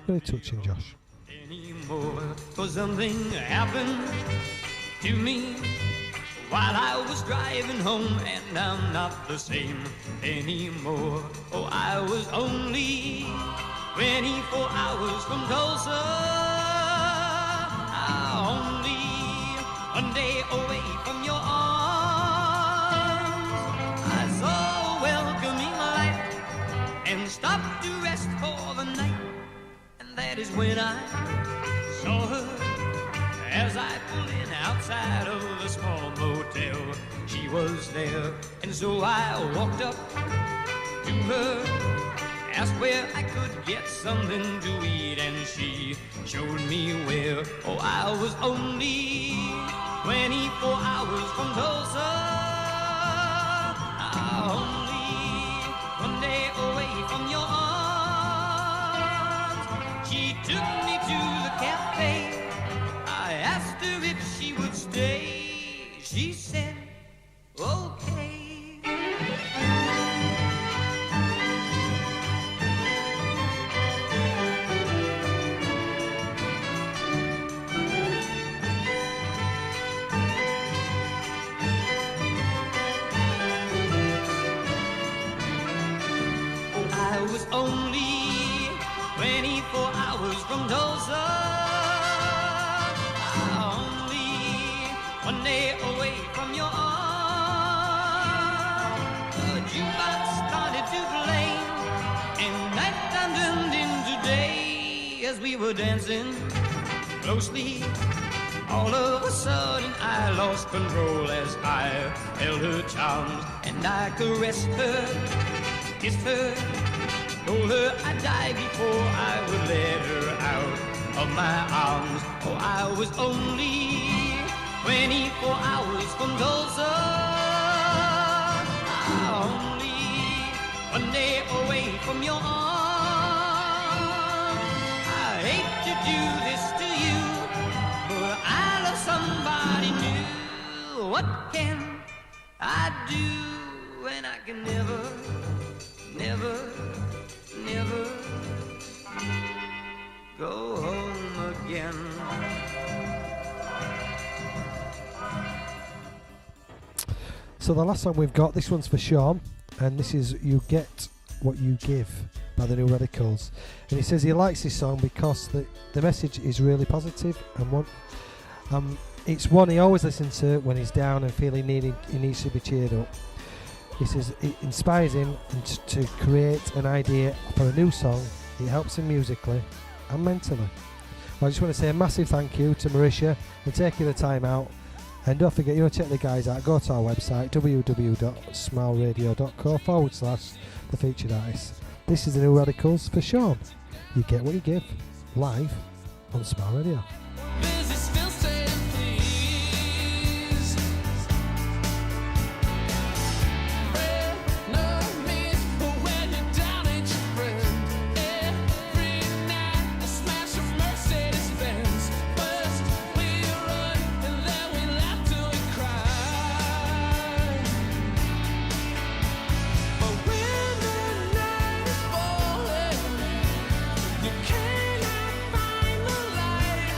Really touching, Josh. Anymore, 'cause something happened to me while I was driving home, and I'm not the same anymore. Oh, I was only 24 hours from Tulsa, only one day away from your arms. I saw a welcoming light and stopped to rest for the night, and that is when I saw her. As I pulled in outside of the small motel, she was there, and so I walked up to her, asked where I could get something to eat, and she showed me where. Oh, I was only 24 hours from Tulsa, only one day away from your arms. She took me to the cafe. I asked her if she would stay. She said, okay. I was only 24 hours from Tulsa, only your arm. The jukebox started to play, and nighttime turned into day as we were dancing closely. All of a sudden I lost control as I held her charms, and I caressed her, kissed her, told her I'd die before I would let her out of my arms. Oh, I was only 24 hours from Tulsa, only one day away from your arms. I hate to do this to you, but I love somebody new. What can I do when I can never, never, never go home again? So the last song we've got, this one's for Sean, and this is You Get What You Give by the New Radicals. And he says he likes this song because the message is really positive and it's one he always listens to when he's down and feeling he needs to be cheered up. He says it inspires him to create an idea for a new song. It helps him musically and mentally. Well, I just want to say a massive thank you to Marisha for taking the time out. And don't forget, check the guys out. Go to our website, www.smileradio.co/the featured artists. This is the New Radicals for Sean. You get what you give, live on Smile Radio. You cannot find the light.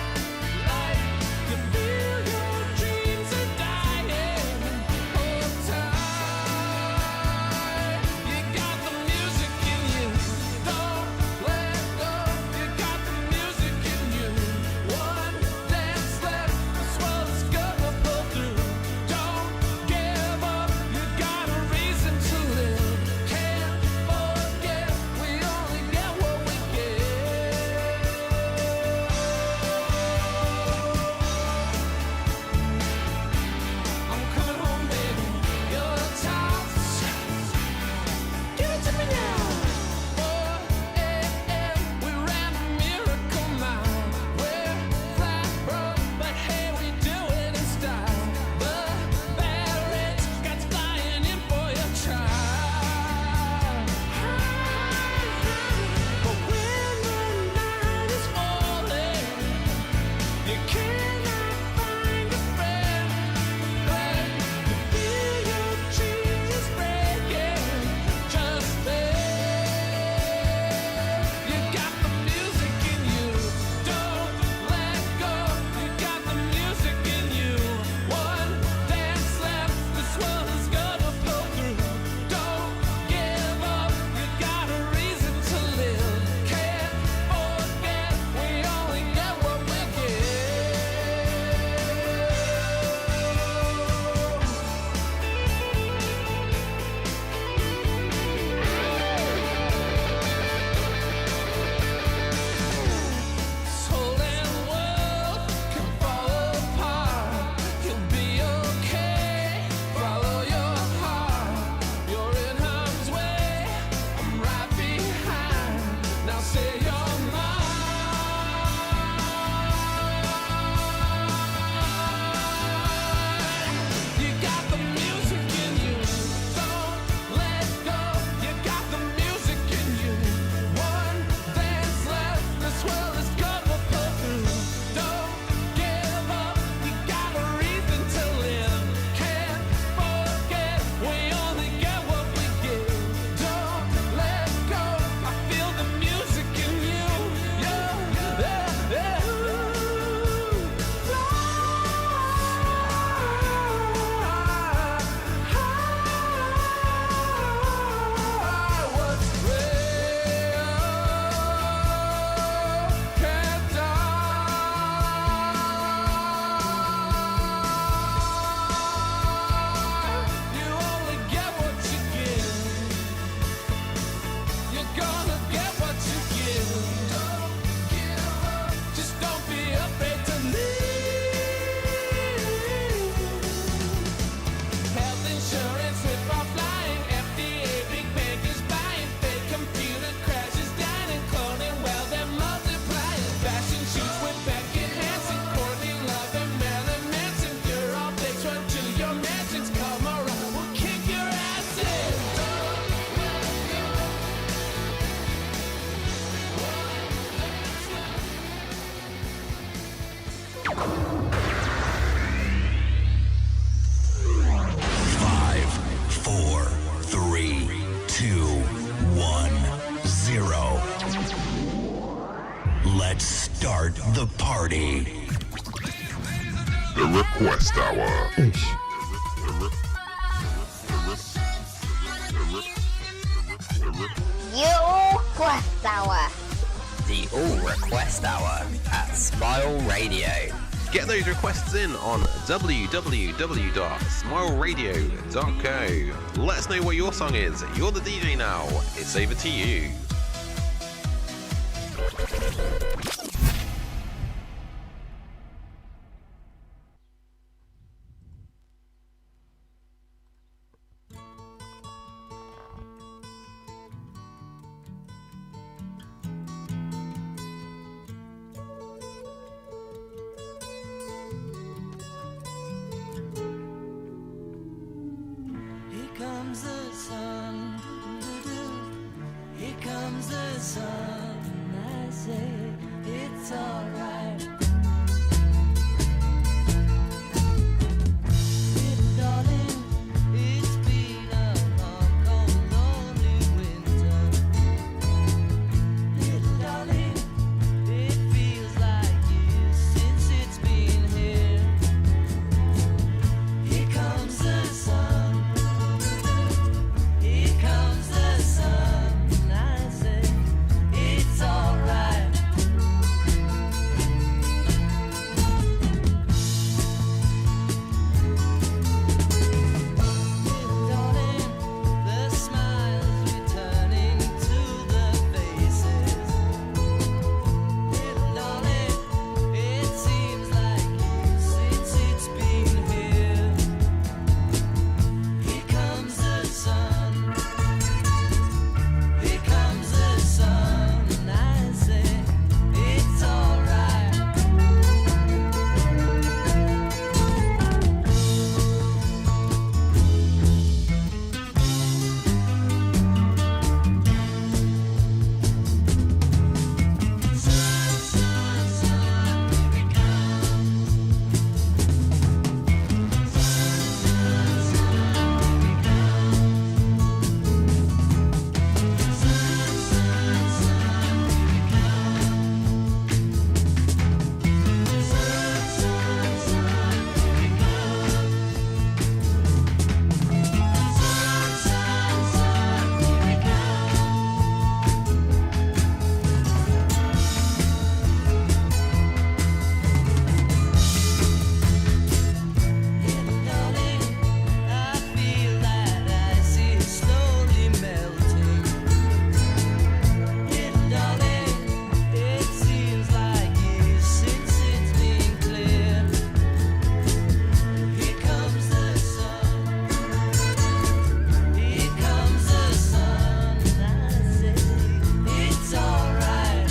the party. The Request Hour. Ish. Your Request Hour. The All Request Hour at Smile Radio. Get those requests in on www.smileradio.co. Let us know what your song is. You're the DJ now. It's over to you. Here comes the sun, here comes the sun. I say it's alright. Little darling, it's been a long, cold, lonely winter. Little darling, it feels like years since it's been here. Here comes the sun. Here comes the sun. I say it's alright. Little darling, the smiles returning to the faces. Little darling, it seems like years since it's been here. Here comes the sun. Here comes the sun. I say it's alright. Little darling, I feel that ice is slowly melting. Little darling, it seems like years since it's been clear. Here comes the sun. Here comes the sun. I say it's alright.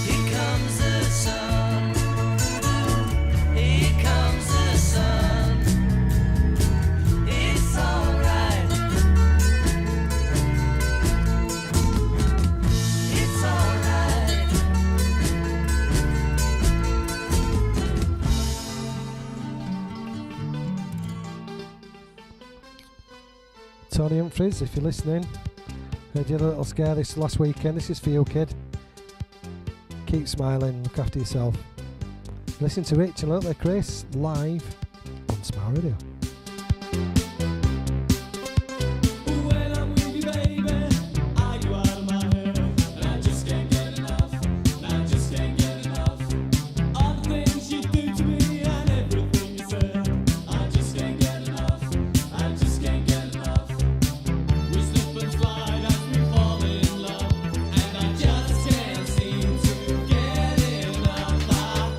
Here comes the sun. Here comes the sun. It's alright. It's alright. Tony Humphries, if you're listening, heard you had a little scare this last weekend. This is for you, kid. Keep smiling, look after yourself. Listen to Rich and Little Chris live on Smile Radio. When I'm with you, baby, are you out of my head? And I just can't get enough. And I just can't get enough. All the things you do to me and everything you said. I just can't get enough. I just can't get enough. We slip and slide as we fall in love, and I just can't seem to get enough.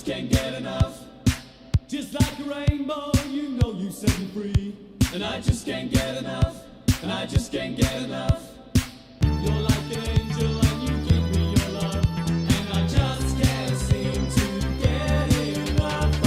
can't get enough. Just like a rainbow, you know you set me free. And I just can't get enough. And I just can't get enough. You're like an angel and you give me your love. And I just can't seem to get enough.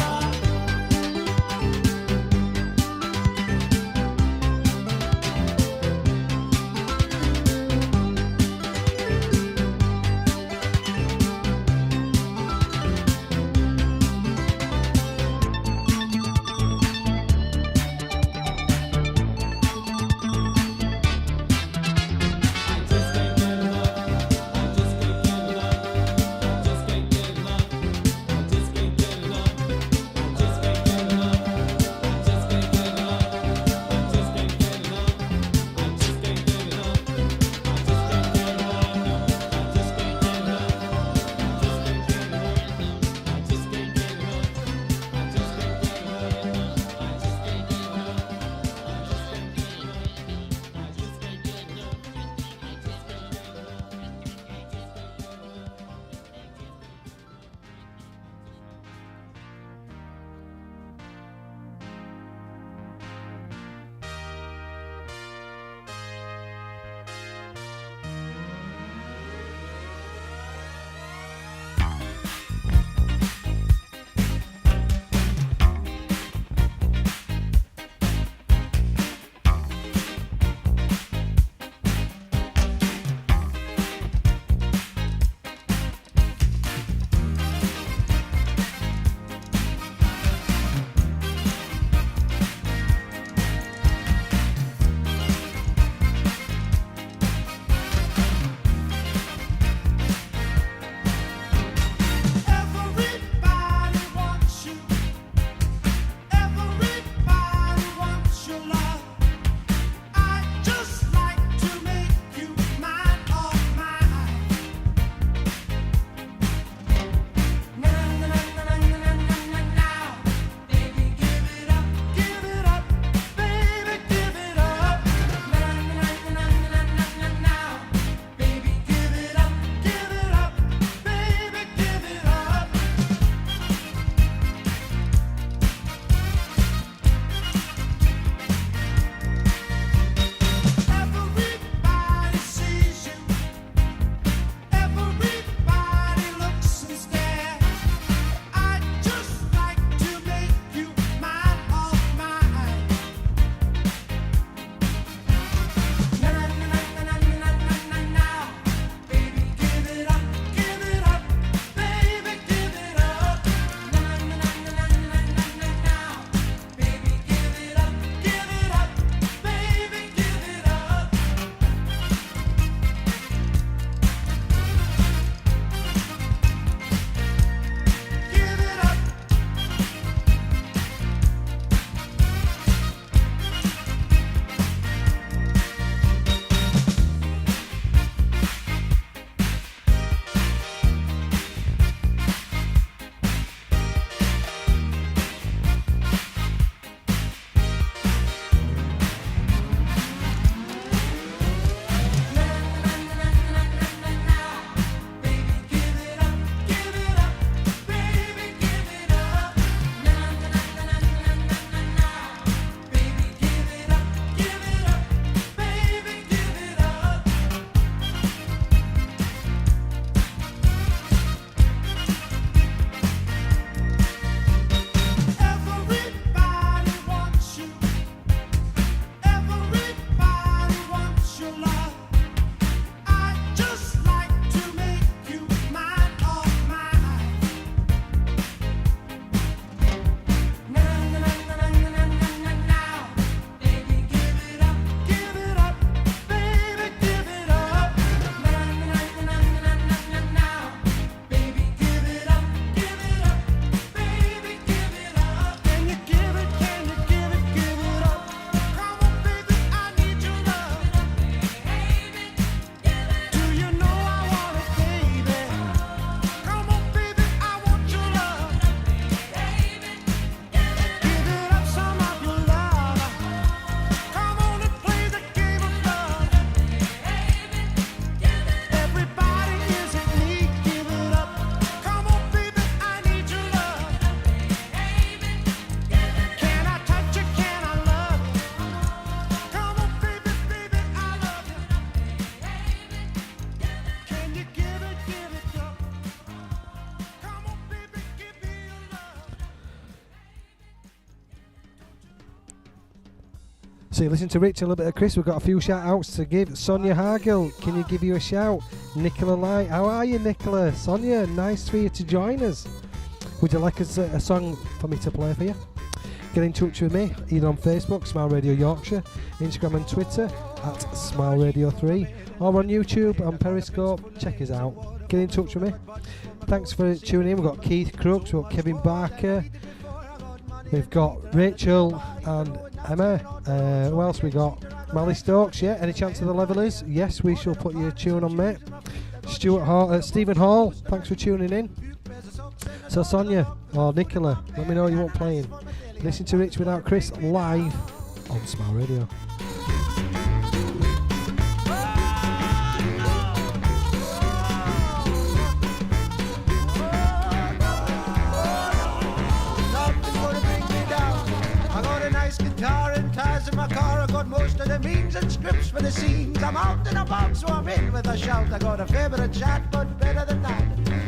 So you listen to Rich and a little bit of Chris. We've got a few shout outs to give. Sonia Hargill, can you give you a shout? Nicola Light, how are you, Nicola? Sonia, nice for you to join us. Would you like a song for me to play for you? Get in touch with me either on Facebook, Smile Radio Yorkshire, Instagram and Twitter at Smile Radio 3, or on YouTube and Periscope. Check us out. Get in touch with me. Thanks for tuning in. We've got Keith Crooks, we've got Kevin Barker, we've got Rachel and Emma. Who else we got? Mally Stokes, yeah. Any chance of the Levelers? Yes, we shall put your tune on, mate. Stephen Hall, thanks for tuning in. So Sonia or Nicola, let me know you want playing. Listen to Rich Without Chris live on Smile Radio. Guitar and ties in my car. I got most of the means and scripts for the scenes. I'm out and about, so I'm in with a shout. I got a favourite chat, but better than that,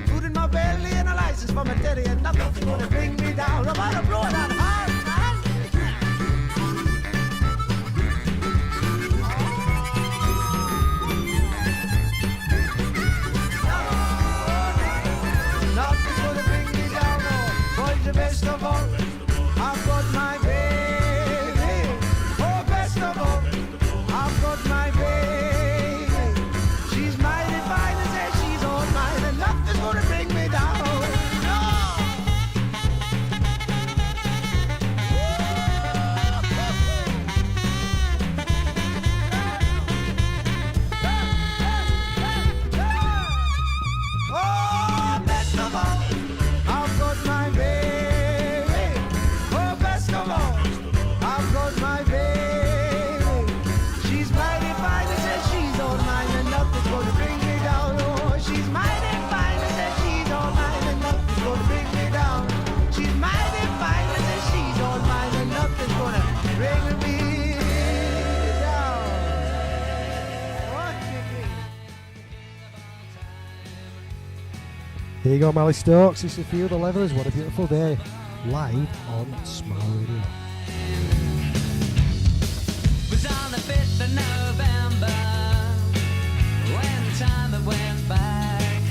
food in my belly and a license for my telly, and nothing's gonna bring me down. I'm out of blow that hard, nothing's gonna bring me down. Oh, boys, the best of all, I've got my Here you go, Mally Stokes. This is for you, the Levelers. What a beautiful day. Live on Smile Radio. Was on the 5th of November when time it went back.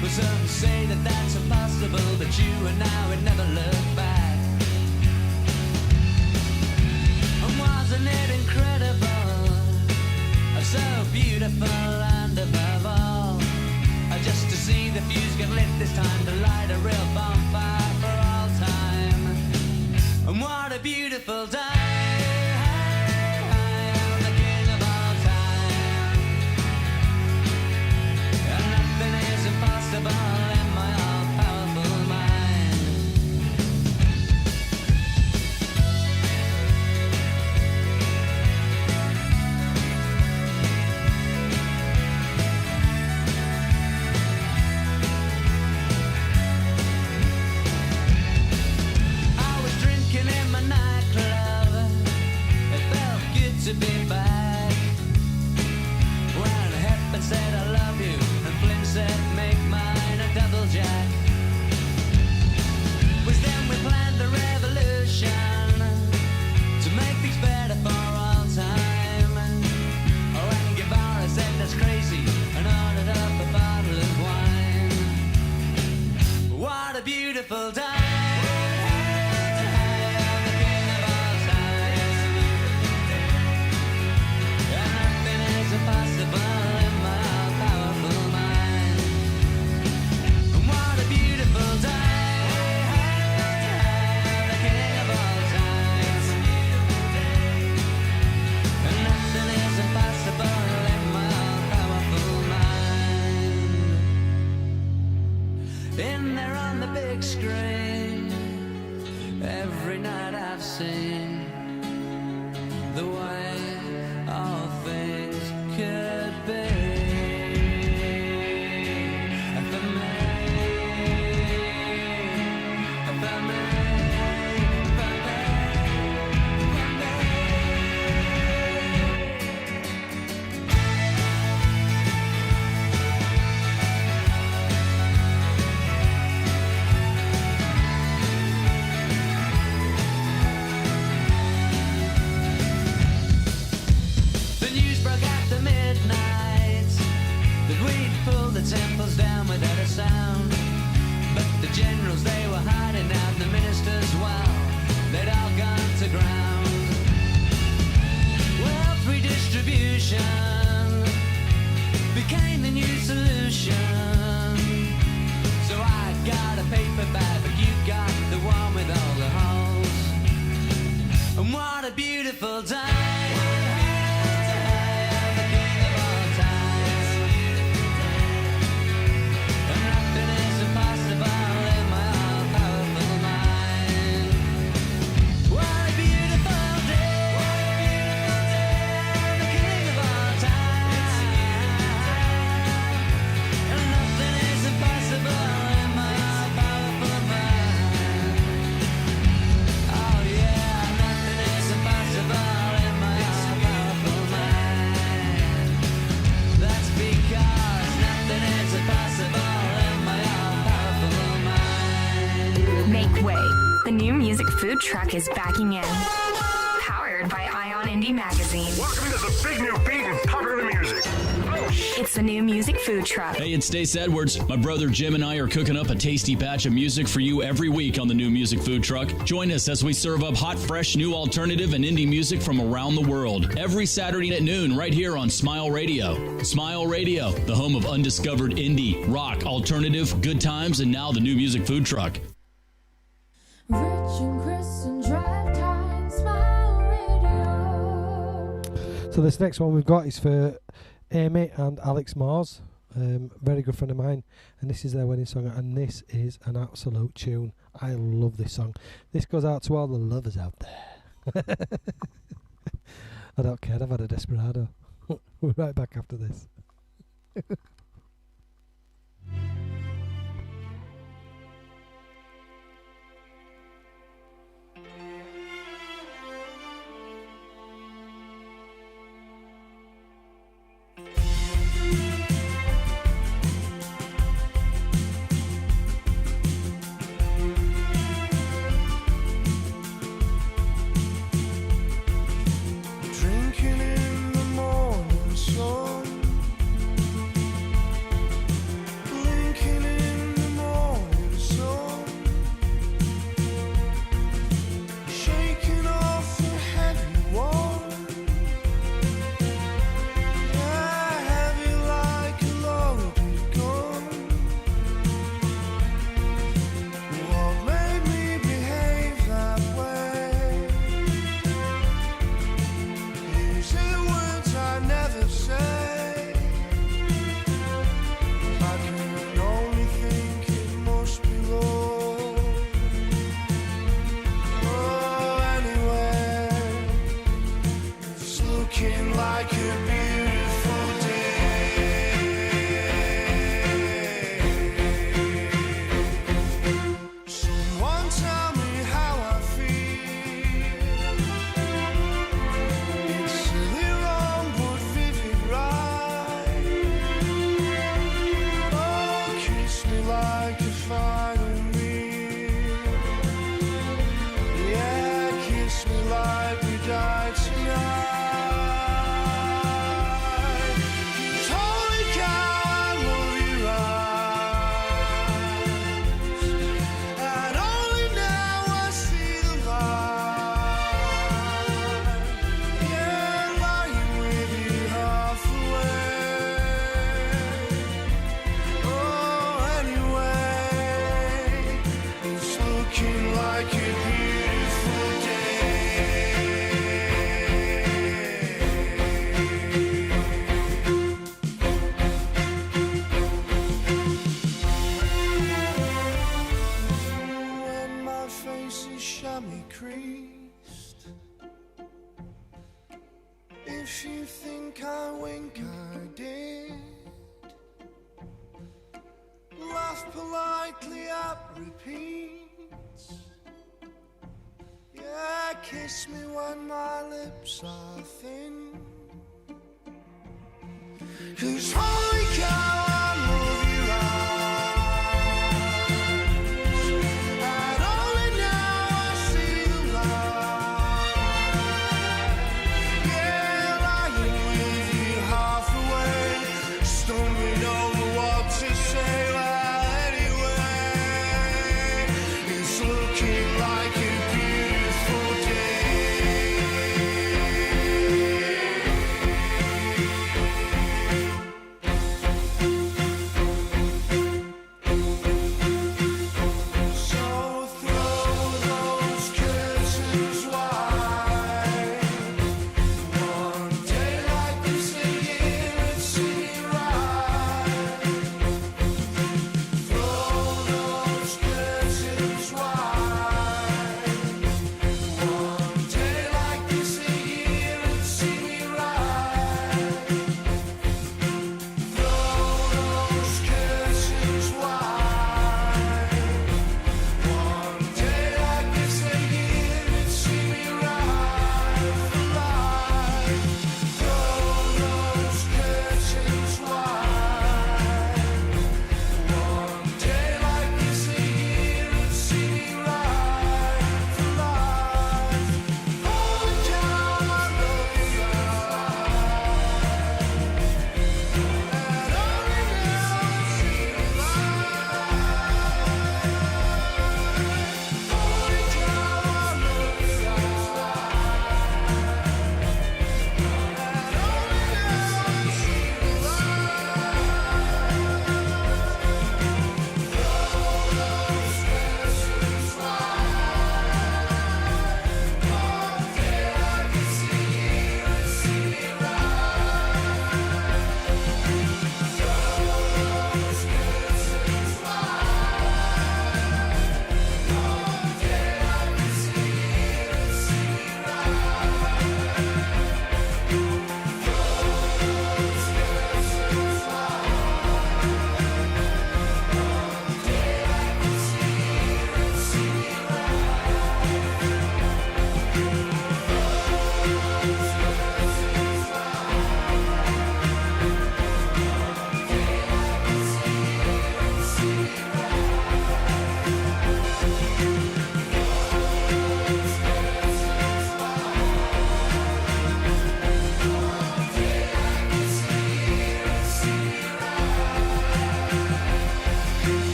Well, some say that that's impossible, but you and I would never look back. And wasn't it incredible? So beautiful and above all, just to see the fuse get lit this time, to light a real bonfire for all time. And what a beautiful day, I'm the king of all time. And nothing is impossible in my all-powerful mind. To be back when Hepburn said I love you and Flynn said make mine a double jack. Was then we planned the revolution to make things better for all time. Oh, and Guevara said that's crazy and ordered up a bottle of wine. What a beautiful day. Impossible in my powerful mind. And what a beautiful day, the king of all time. And nothing is impossible in my powerful mind. In there on the big screen, every night I've seen the way all things could be. For me, for me, for me, for me. pulled the temples down without a sound. But the generals, they were hiding out, the ministers, well, they'd all gone to ground. Well, free distribution became the new solution. So I got a paper bag, but you got the one with all the holes. And what a beautiful day. Make way. The new music food truck is backing in. Powered by Ion Indie Magazine. Welcome to the big new beat and popular music. It's the new music food truck. Hey, it's Stace Edwards. My brother Jim and I are cooking up a tasty batch of music for you every week on the new music food truck. Join us as we serve up hot, fresh, new alternative and indie music from around the world. Every Saturday at noon right here on Smile Radio. Smile Radio, the home of undiscovered indie, rock, alternative, good times, and now the new music food truck. Rich and Chris and Drive Time, Smile Radio. So this next one we've got is for Amy and Alex Moores, very good friend of mine, and this is their wedding song, and this is an absolute tune. I love this song. This goes out to all the lovers out there. I don't care, I've had a Desperado. We're right back after this. Drinking in the morning sun, blinking in the morning sun, shaking off the heavy one, yeah, heavy like a loaded gun. What made me behave that way? Using words I never say. I can only think it must be love. Oh, anyway, it's looking like a beautiful day. Someone tell me how I feel. It's silly wrong but vivid right. Oh, kiss me like a final meal. Yeah, kiss me like we died tonight. 'Cause holy cow, I love you right. And only now I see the light. Yeah, lying with you half away. Oh, anyway, it's looking like a beautiful day. When my face is chamois creased, if you think I wink, I did. Laugh politely at repeats. Yeah, kiss me when my lips are thin. 'Cause holy cow, I love you right. And only now I see the light. Yeah, lying with you half away, stumbling over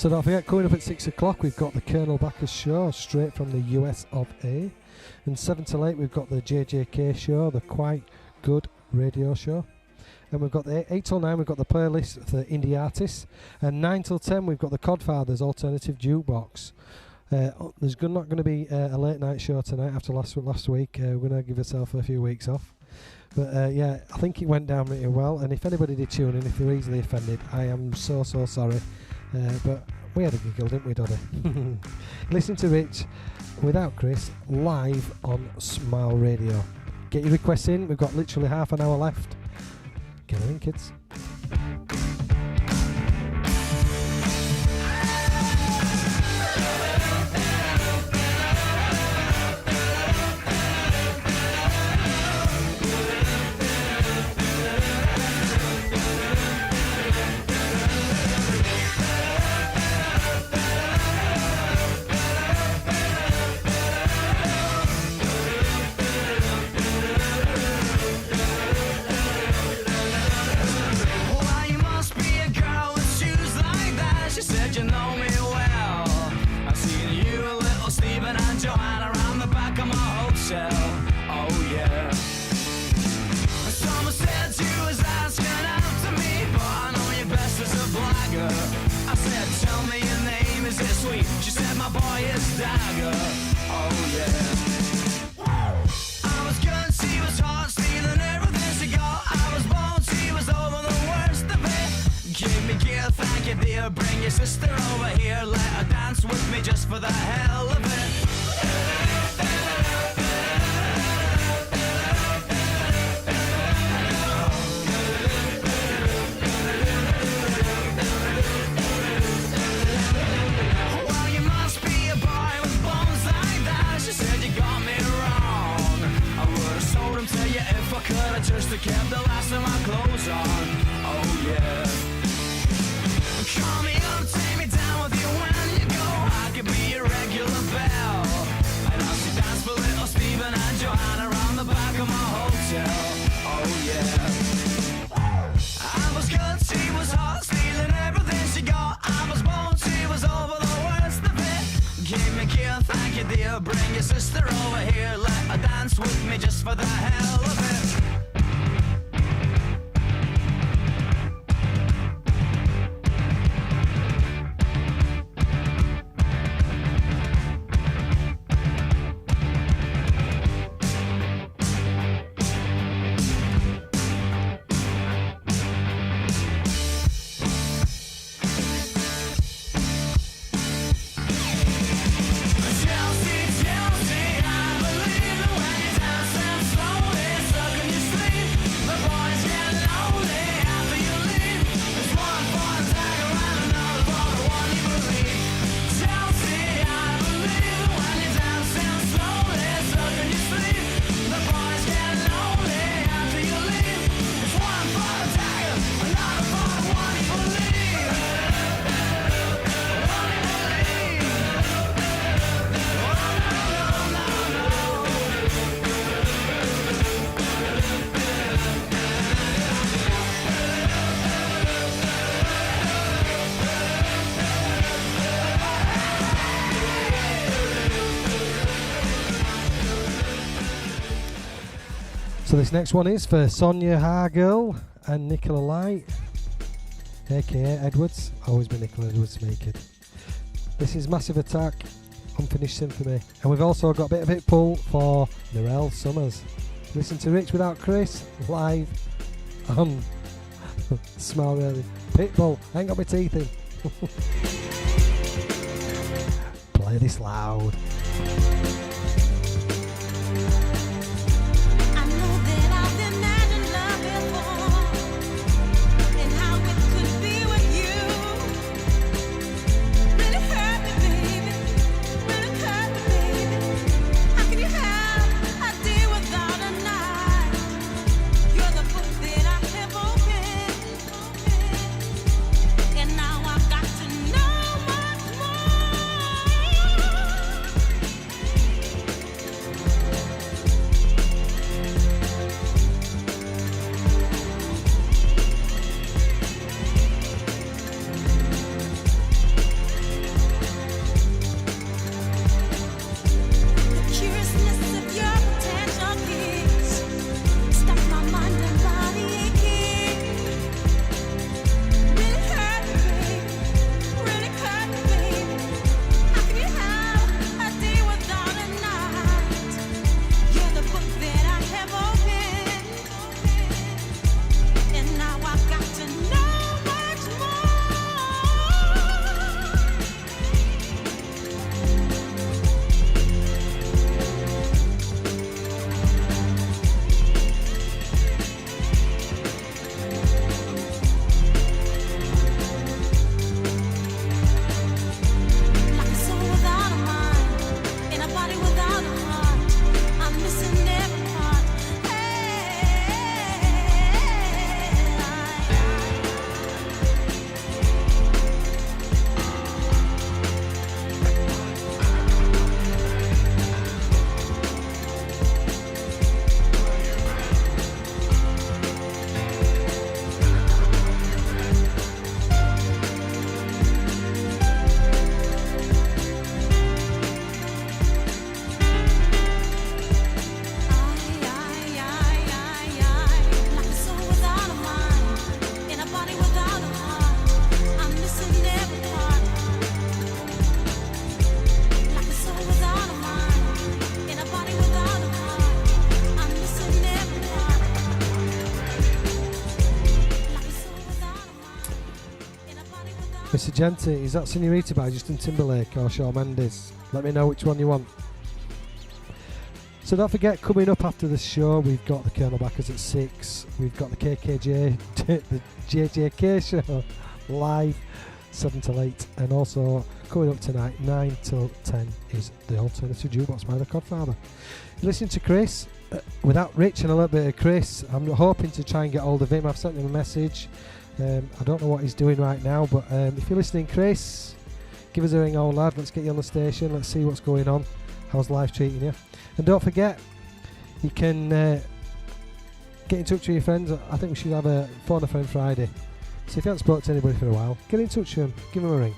So don't forget, coming up at 6 o'clock, we've got the Colonel Backus show, straight from the US of A. And 7 till 8, we've got the JJK show, the Quite Good radio show. And we've got the 8 till 9, we've got the playlist for indie artists. And 9 till 10, we've got the Codfathers Alternative Jukebox. There's not going to be a late night show tonight after last week. We're going to give ourselves a few weeks off. But yeah, I think it went down really well. And if anybody did tune in, if you're easily offended, I am so sorry. But we had a giggle, didn't we, Doddy? Listen to Rich without Chris live on Smile Radio. Get your requests in. We've got literally half an hour left. Get them in, kids. Bring your sister over here, let her dance with me just for the hell of it. Well, you must be a boy with bones like that. She said you got me wrong. I would have sold him to you if I could have just kept the last of my clothes on. Oh yeah. Call me up, take me down with you when you go. I could be a regular belle. And I'll see dance for little Stephen and Joanna around the back of my hotel. Oh yeah. I was good, she was hot, stealing everything she got. I was bold, she was over the worst of it. Give me a kiss, thank you dear. Bring your sister over here, let her dance with me just for the hell of it. So this next one is for Sonia Hargill and Nicola Light, aka Edwards. Always been Nicola Edwards to me, kid. This is Massive Attack, Unfinished Symphony. And we've also got a bit of it pull for Narelle Summers. Listen to Rich Without Chris live on Smile Radio. Pitbull, I ain't got my teeth in. Play this loud. Mr. Genty, is that Senorita by Justin Timberlake or Shawn Mendes? Let me know which one you want. So don't forget, coming up after the show, we've got the Colonel Backers at 6. We've got the KKJ, the JJK show live 7 till 8. And also coming up tonight, 9 till 10 is the Alternative Jukebox by the Codfather. Listen to Chris, without Rich and a little bit of Chris. I'm hoping to try and get hold of him. I've sent him a message. I don't know what he's doing right now, but if you're listening, Chris, give us a ring, old lad. Let's get you on the station. Let's see what's going on. How's life treating you? And don't forget, you can get in touch with your friends. I think we should have a Phone a Friend Friday. So if you haven't spoken to anybody for a while, get in touch with them. Give them a ring.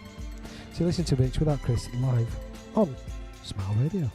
So listen to Rich without Chris live on Smile Radio.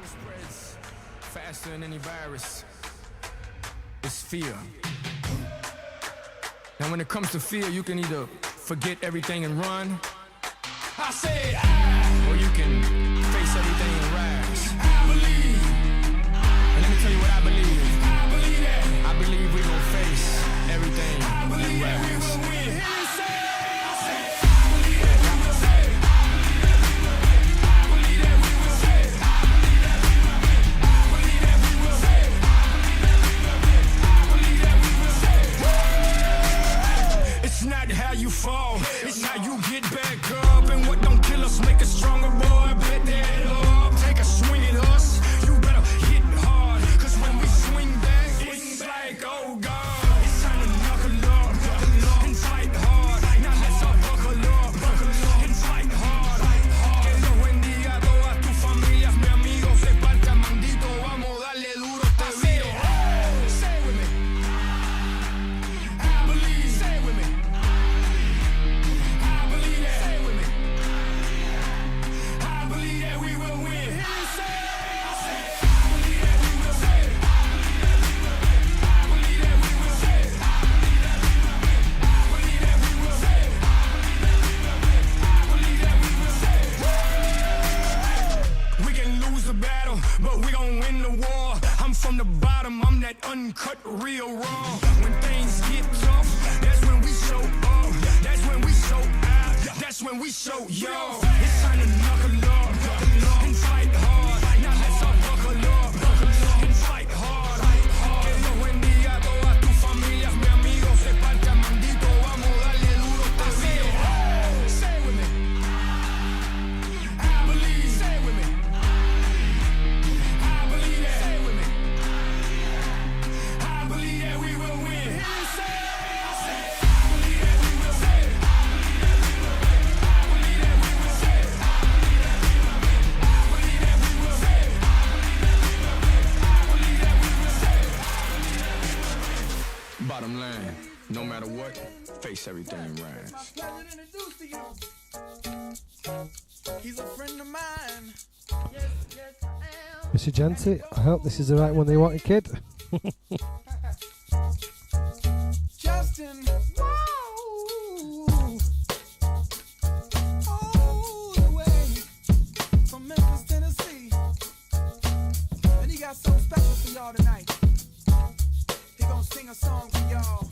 Spreads faster than any virus. It's fear. Now when it comes to fear, you can either forget everything and run. I said or you can face everything and rise. I believe. And let me tell you what I believe. I believe that. I believe we gon' face everything and rise. It's not how you fall, it's how you get back up. And what don't kill us make us stronger, boy. Bet that up, take a swing at us. You better hit hard, cause when we swing back, it's like, oh God. It's time to knuckle up and fight hard. Now let's all buckle up and fight hard. Que Dios bendiga a todas tus familias, mi amigo. Se parta mandito, vamos darle duro este video. Say it with me. I believe. Say it with me. But we gon' win the war. I'm from the bottom, I'm that uncut, real raw. When things get tough, that's when we show up. That's when we show out. That's when we show yo. It's time to knuckle up and fight hard. Now let's all buckle up and fight hard. Que Dios bendiga a todas tus familias, mi amigo. Se parta mandito, vamos darle duro este video. Say it with me. I believe. Say it with me. Bottom line, no matter what, face everything and rise. He's a friend of mine. Mr. Genty, I hope this is the right one they wanted, kid. Justin, whoa, all the way from Memphis, Tennessee, and he got something special for y'all tonight. He gonna sing a song for y'all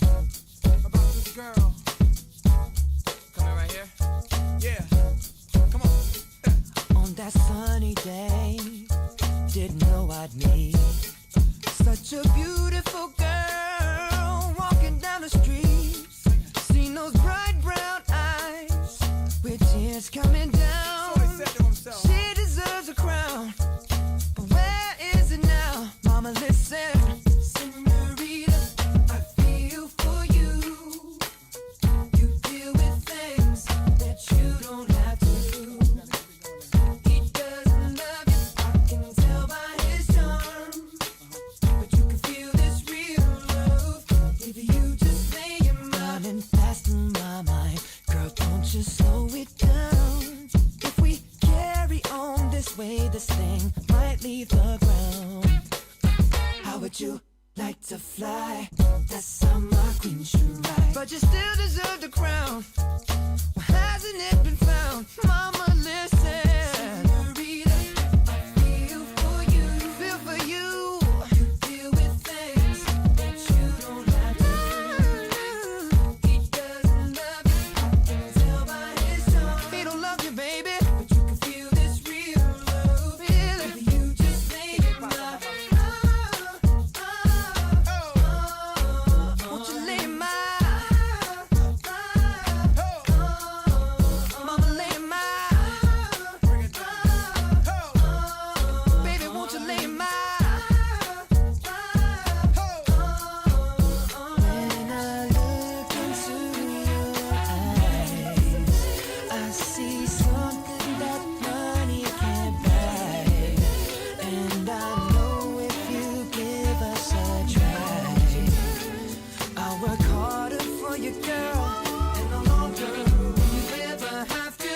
you, girl. And no longer will you ever have to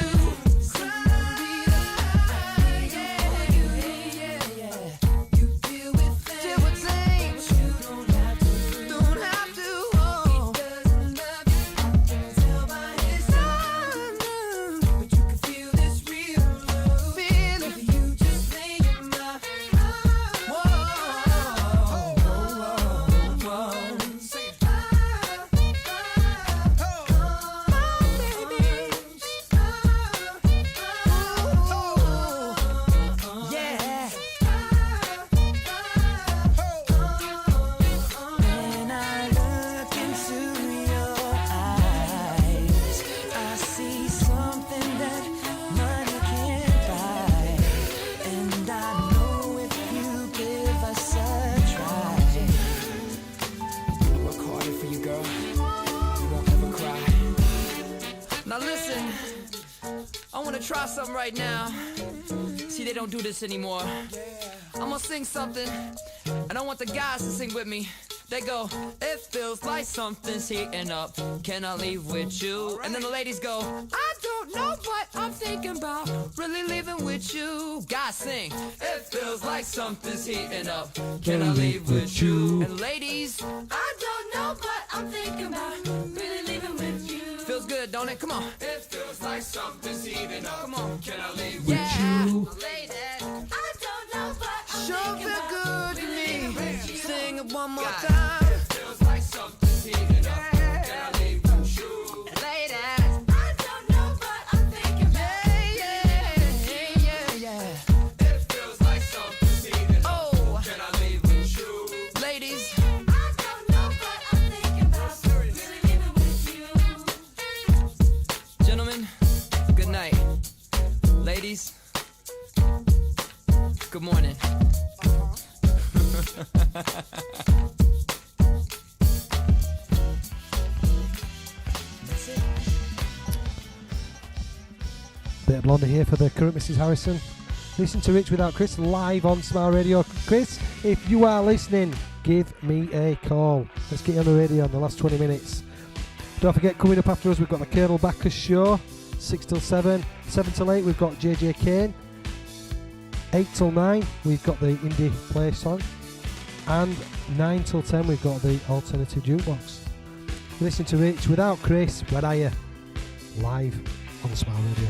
cry. Yeah, yeah. You deal with things you don't have to. Don't have to. Oh. He doesn't love you. I can tell by his eyes. But you can feel this real love. Feel it. You just lay in my arms. Whoa. Sing it. Yeah. When I look into your eyes, I see something that money can't buy. And I know if you give us a try, work harder for you, girl. You won't ever cry. Now listen, I wanna try something right now. See, they don't do this anymore. I'm gonna sing something, and I want the guys to sing with me. They go, it feels like something's heating up. Can I leave with you? And then the ladies go, I don't know what I'm thinking about. Really leaving with you. Guys sing, it feels like something's heating up. Can I leave with you? And ladies, I don't know what I'm thinking about. Really leaving with you. Feels good, don't it? Come on. It feels like something's heating up. Come on. Can I leave with you? Ladies, I don't know what I'm sure feel good to me. Sing it one more time. It feels like something's heating up. Can I leave with you? Ladies, I don't know what I'm thinking about. Yeah. It feels like something's heating up. Oh, can I leave with you? Ladies, I don't know what I'm thinking about. Really leaving with you. Gentlemen, good night. Ladies, good morning. Bit of Blondie here for the current Mrs. Harrison. Listen to Rich Without Chris live on Smile Radio. Chris, if you are listening, give me a call. Let's get you on the radio in the last 20 minutes. Don't forget, coming up after us, we've got the Colonel Bacchus Show, 6 till 7. 7 till 8, we've got JJ Kane. 8 till 9, we've got the indie play song. And 9 till 10, we've got the alternative jukebox. Listen to Rich Without Chris, Where Are You? Live on Smile Radio.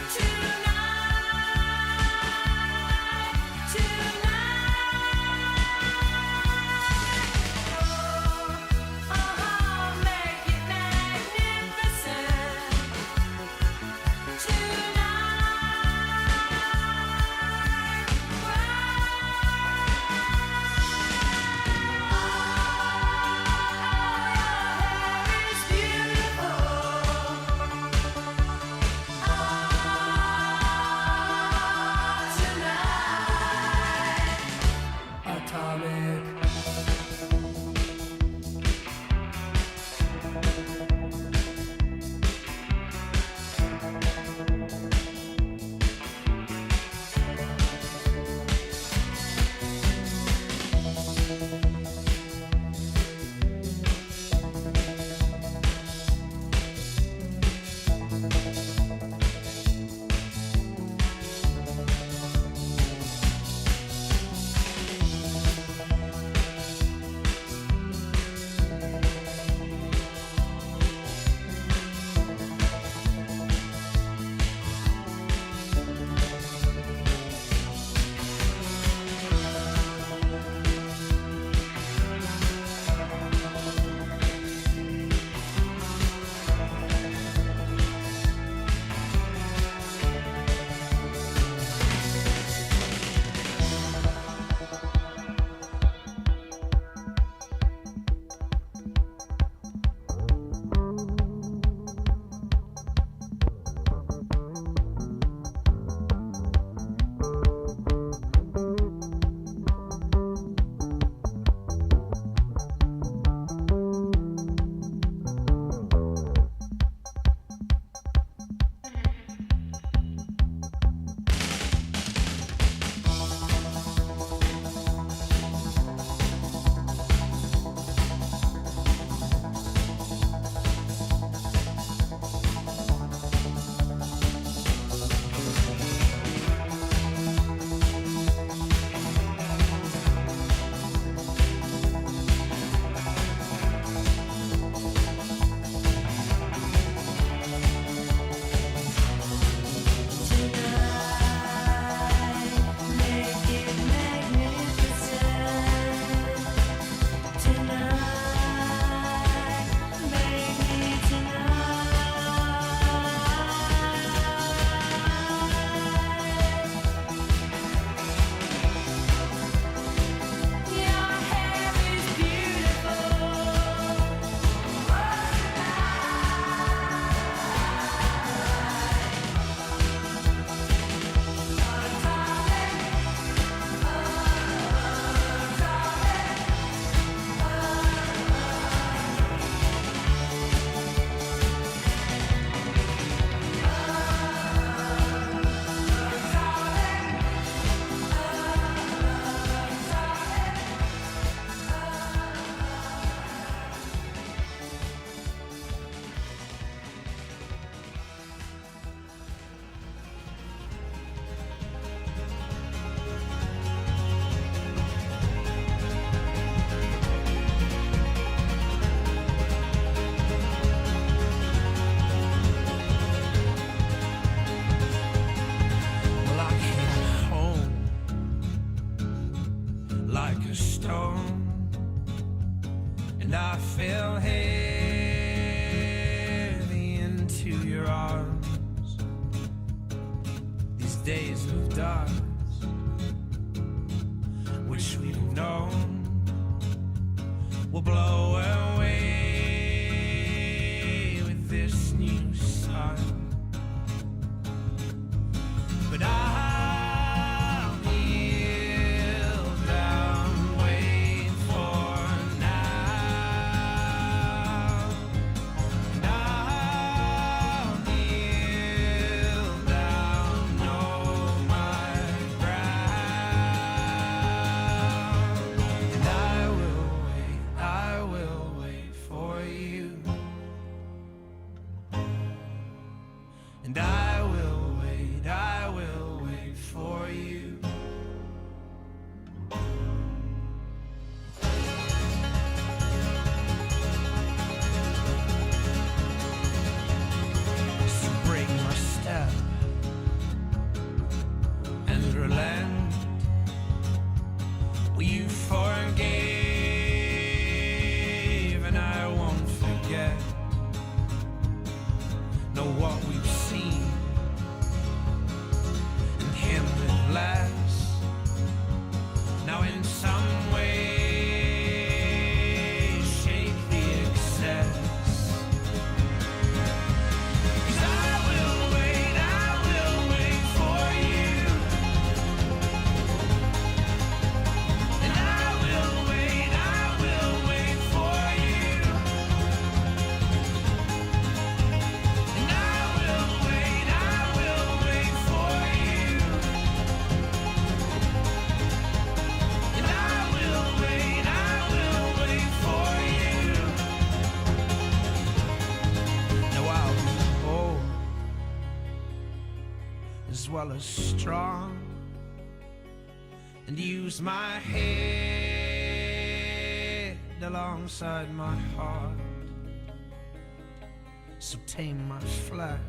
Tonight days of dark, which we've known, will blow away with this new sun. But I'll kneel down, wait for now. And I'll kneel down, know my ground. And I will wait for you. And I will wait for you. So break my step and relent. Well, you forgave and I won't forget. Know what we've seen and him with less. Now in some way shake the excess. 'Cause I will wait for you. And I will wait for you. And I will wait for you. And I will wait for you. Now I'll be bold as well as strong, and use my head alongside my heart. So tame my flesh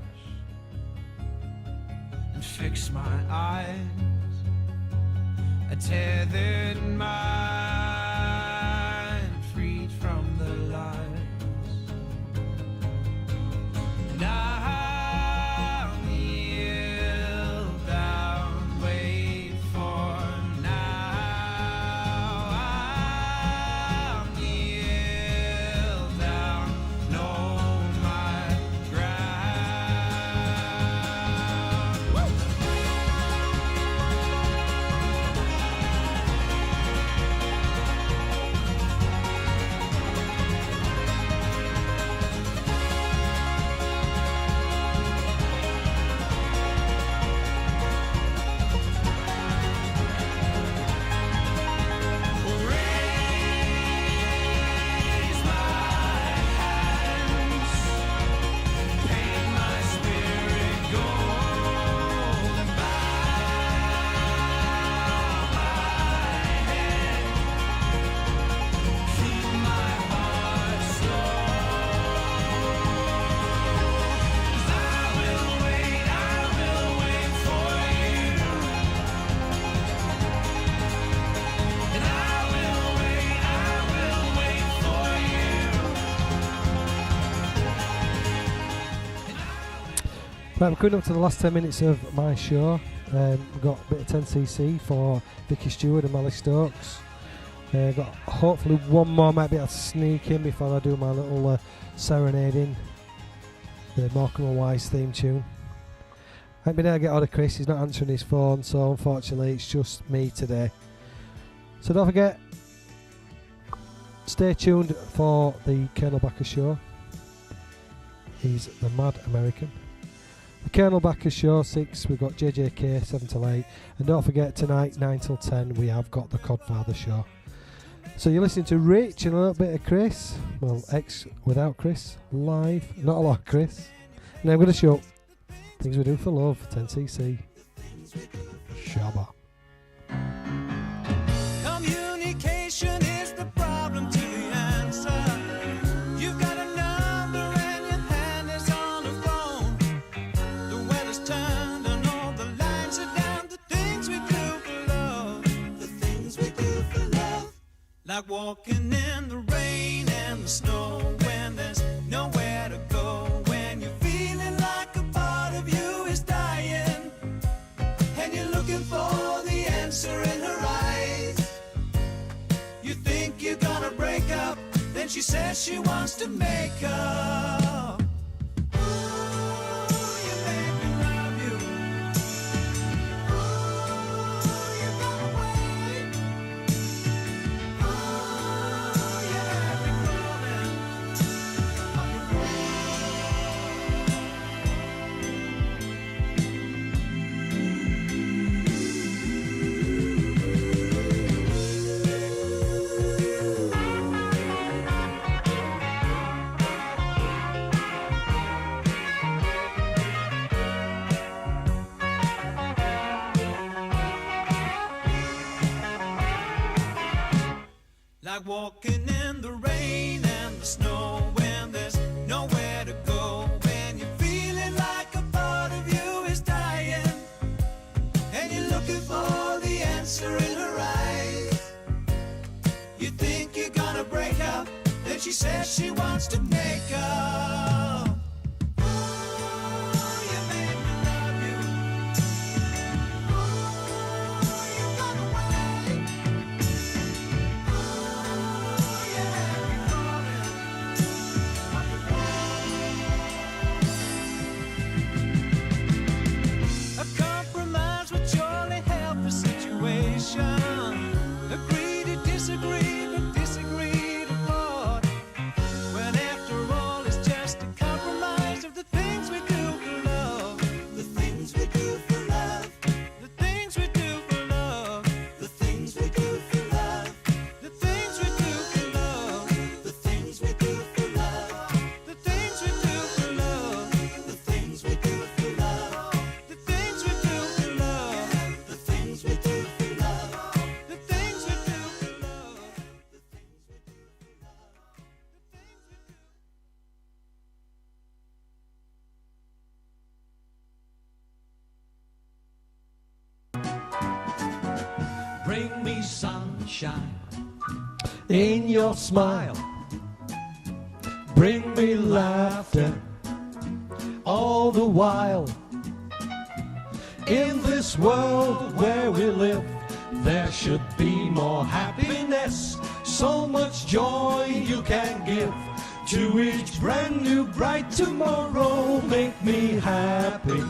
and fix my eyes, a tethered mind freed from the lies. And I'll kneel down, wait for now. I'll kneel down, know my ground. Woo! Raise my hands, paint my spirit gold, and bow my head, keep my heart slow. 'Cause I will wait for you. And I will wait for you. Right, we're coming up to the last 10 minutes of my show. We've got a bit of 10cc for Vicky Stewart and Molly Stokes. Got hopefully one more, might be able to sneak in before I do my little serenading, the Morecambe and Wise theme tune. I haven't been able to get hold of Chris, he's not answering his phone, so unfortunately it's just me today. So don't forget, stay tuned for the Colonel Backer show. He's the Mad American. The Colonel Backer show 6, we've got JJK 7 till 8, and don't forget tonight 9 till 10 we have got the Codfather show. So you're listening to Rich and a little bit of Chris, well, X without Chris, live, not a lot of Chris. And I'm going to show Things We Do for Love, 10cc. Shabba. Communication is the problem to the answer. You've got a number and your hand is on the phone. The weather's turned and all the lines are down. The things we do for love. The things we do for love. Like walking in the rain and the snow when there's nowhere to go. When you're feeling like a part of you is dying. says she wants to make up. You make me love you. You got away. You have me crawling on your like walking in the rain and the snow when there's nowhere to go, when you're feeling like a part of you is dying and you're looking for the answer in her eyes. You think you're gonna break up, then she says she wants to make up. You made me love you. You got away. A compromise would surely help the situation. Agree to disagree, but disagree to part. When after all it's just a compromise of the things we do for love. The things we do for love. The things we do for love. The things we do for love. The things we do for love. The things we do for love. The things we do for love. The things we do for love. The things we do for love. The things we do for love. The things we do for love. Bring me sunshine. In your smile, bring me laughter all the while. In this world where we live, there should be more happiness, so much joy you can give to each brand new bright tomorrow. Make me happy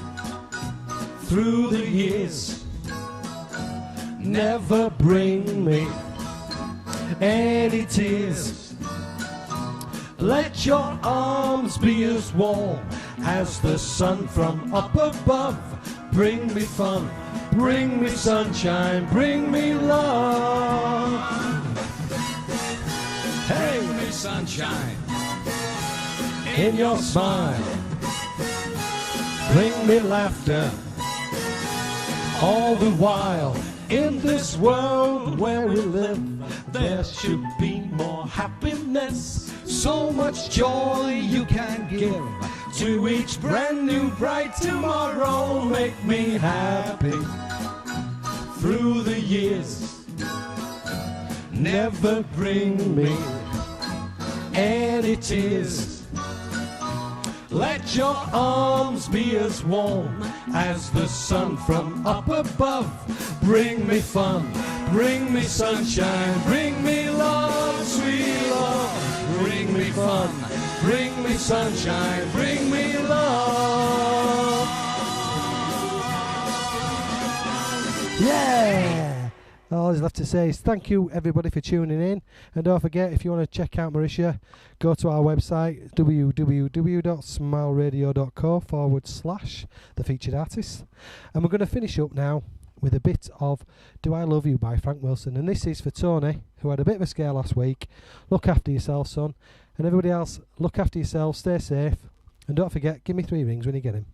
through the years, never bring me any tears. Let your arms be as warm as the sun from up above. Bring me fun, bring me sunshine, bring me love. Hey, Bring me sunshine. in your smile, bring me laughter all the while. In this world where we live, there should be more happiness, so much joy you can give to each brand new bright tomorrow. Make me happy through the years, never bring me any tears. Let your arms be as warm as the sun from up above. Bring me fun, bring me sunshine, bring me love, sweet love. Bring me fun, bring me sunshine, bring me love. Yeah! All there's left to say is thank you everybody for tuning in, and don't forget, if you want to check out Mauritia, go to our website www.smileradio.co/the featured artists, and we're going to finish up now with a bit of Do I Love You by Frank Wilson, and this is for Tony, who had a bit of a scare last week. Look after yourself, son, and everybody else, look after yourself, stay safe, and don't forget, give me 3 rings when you get him.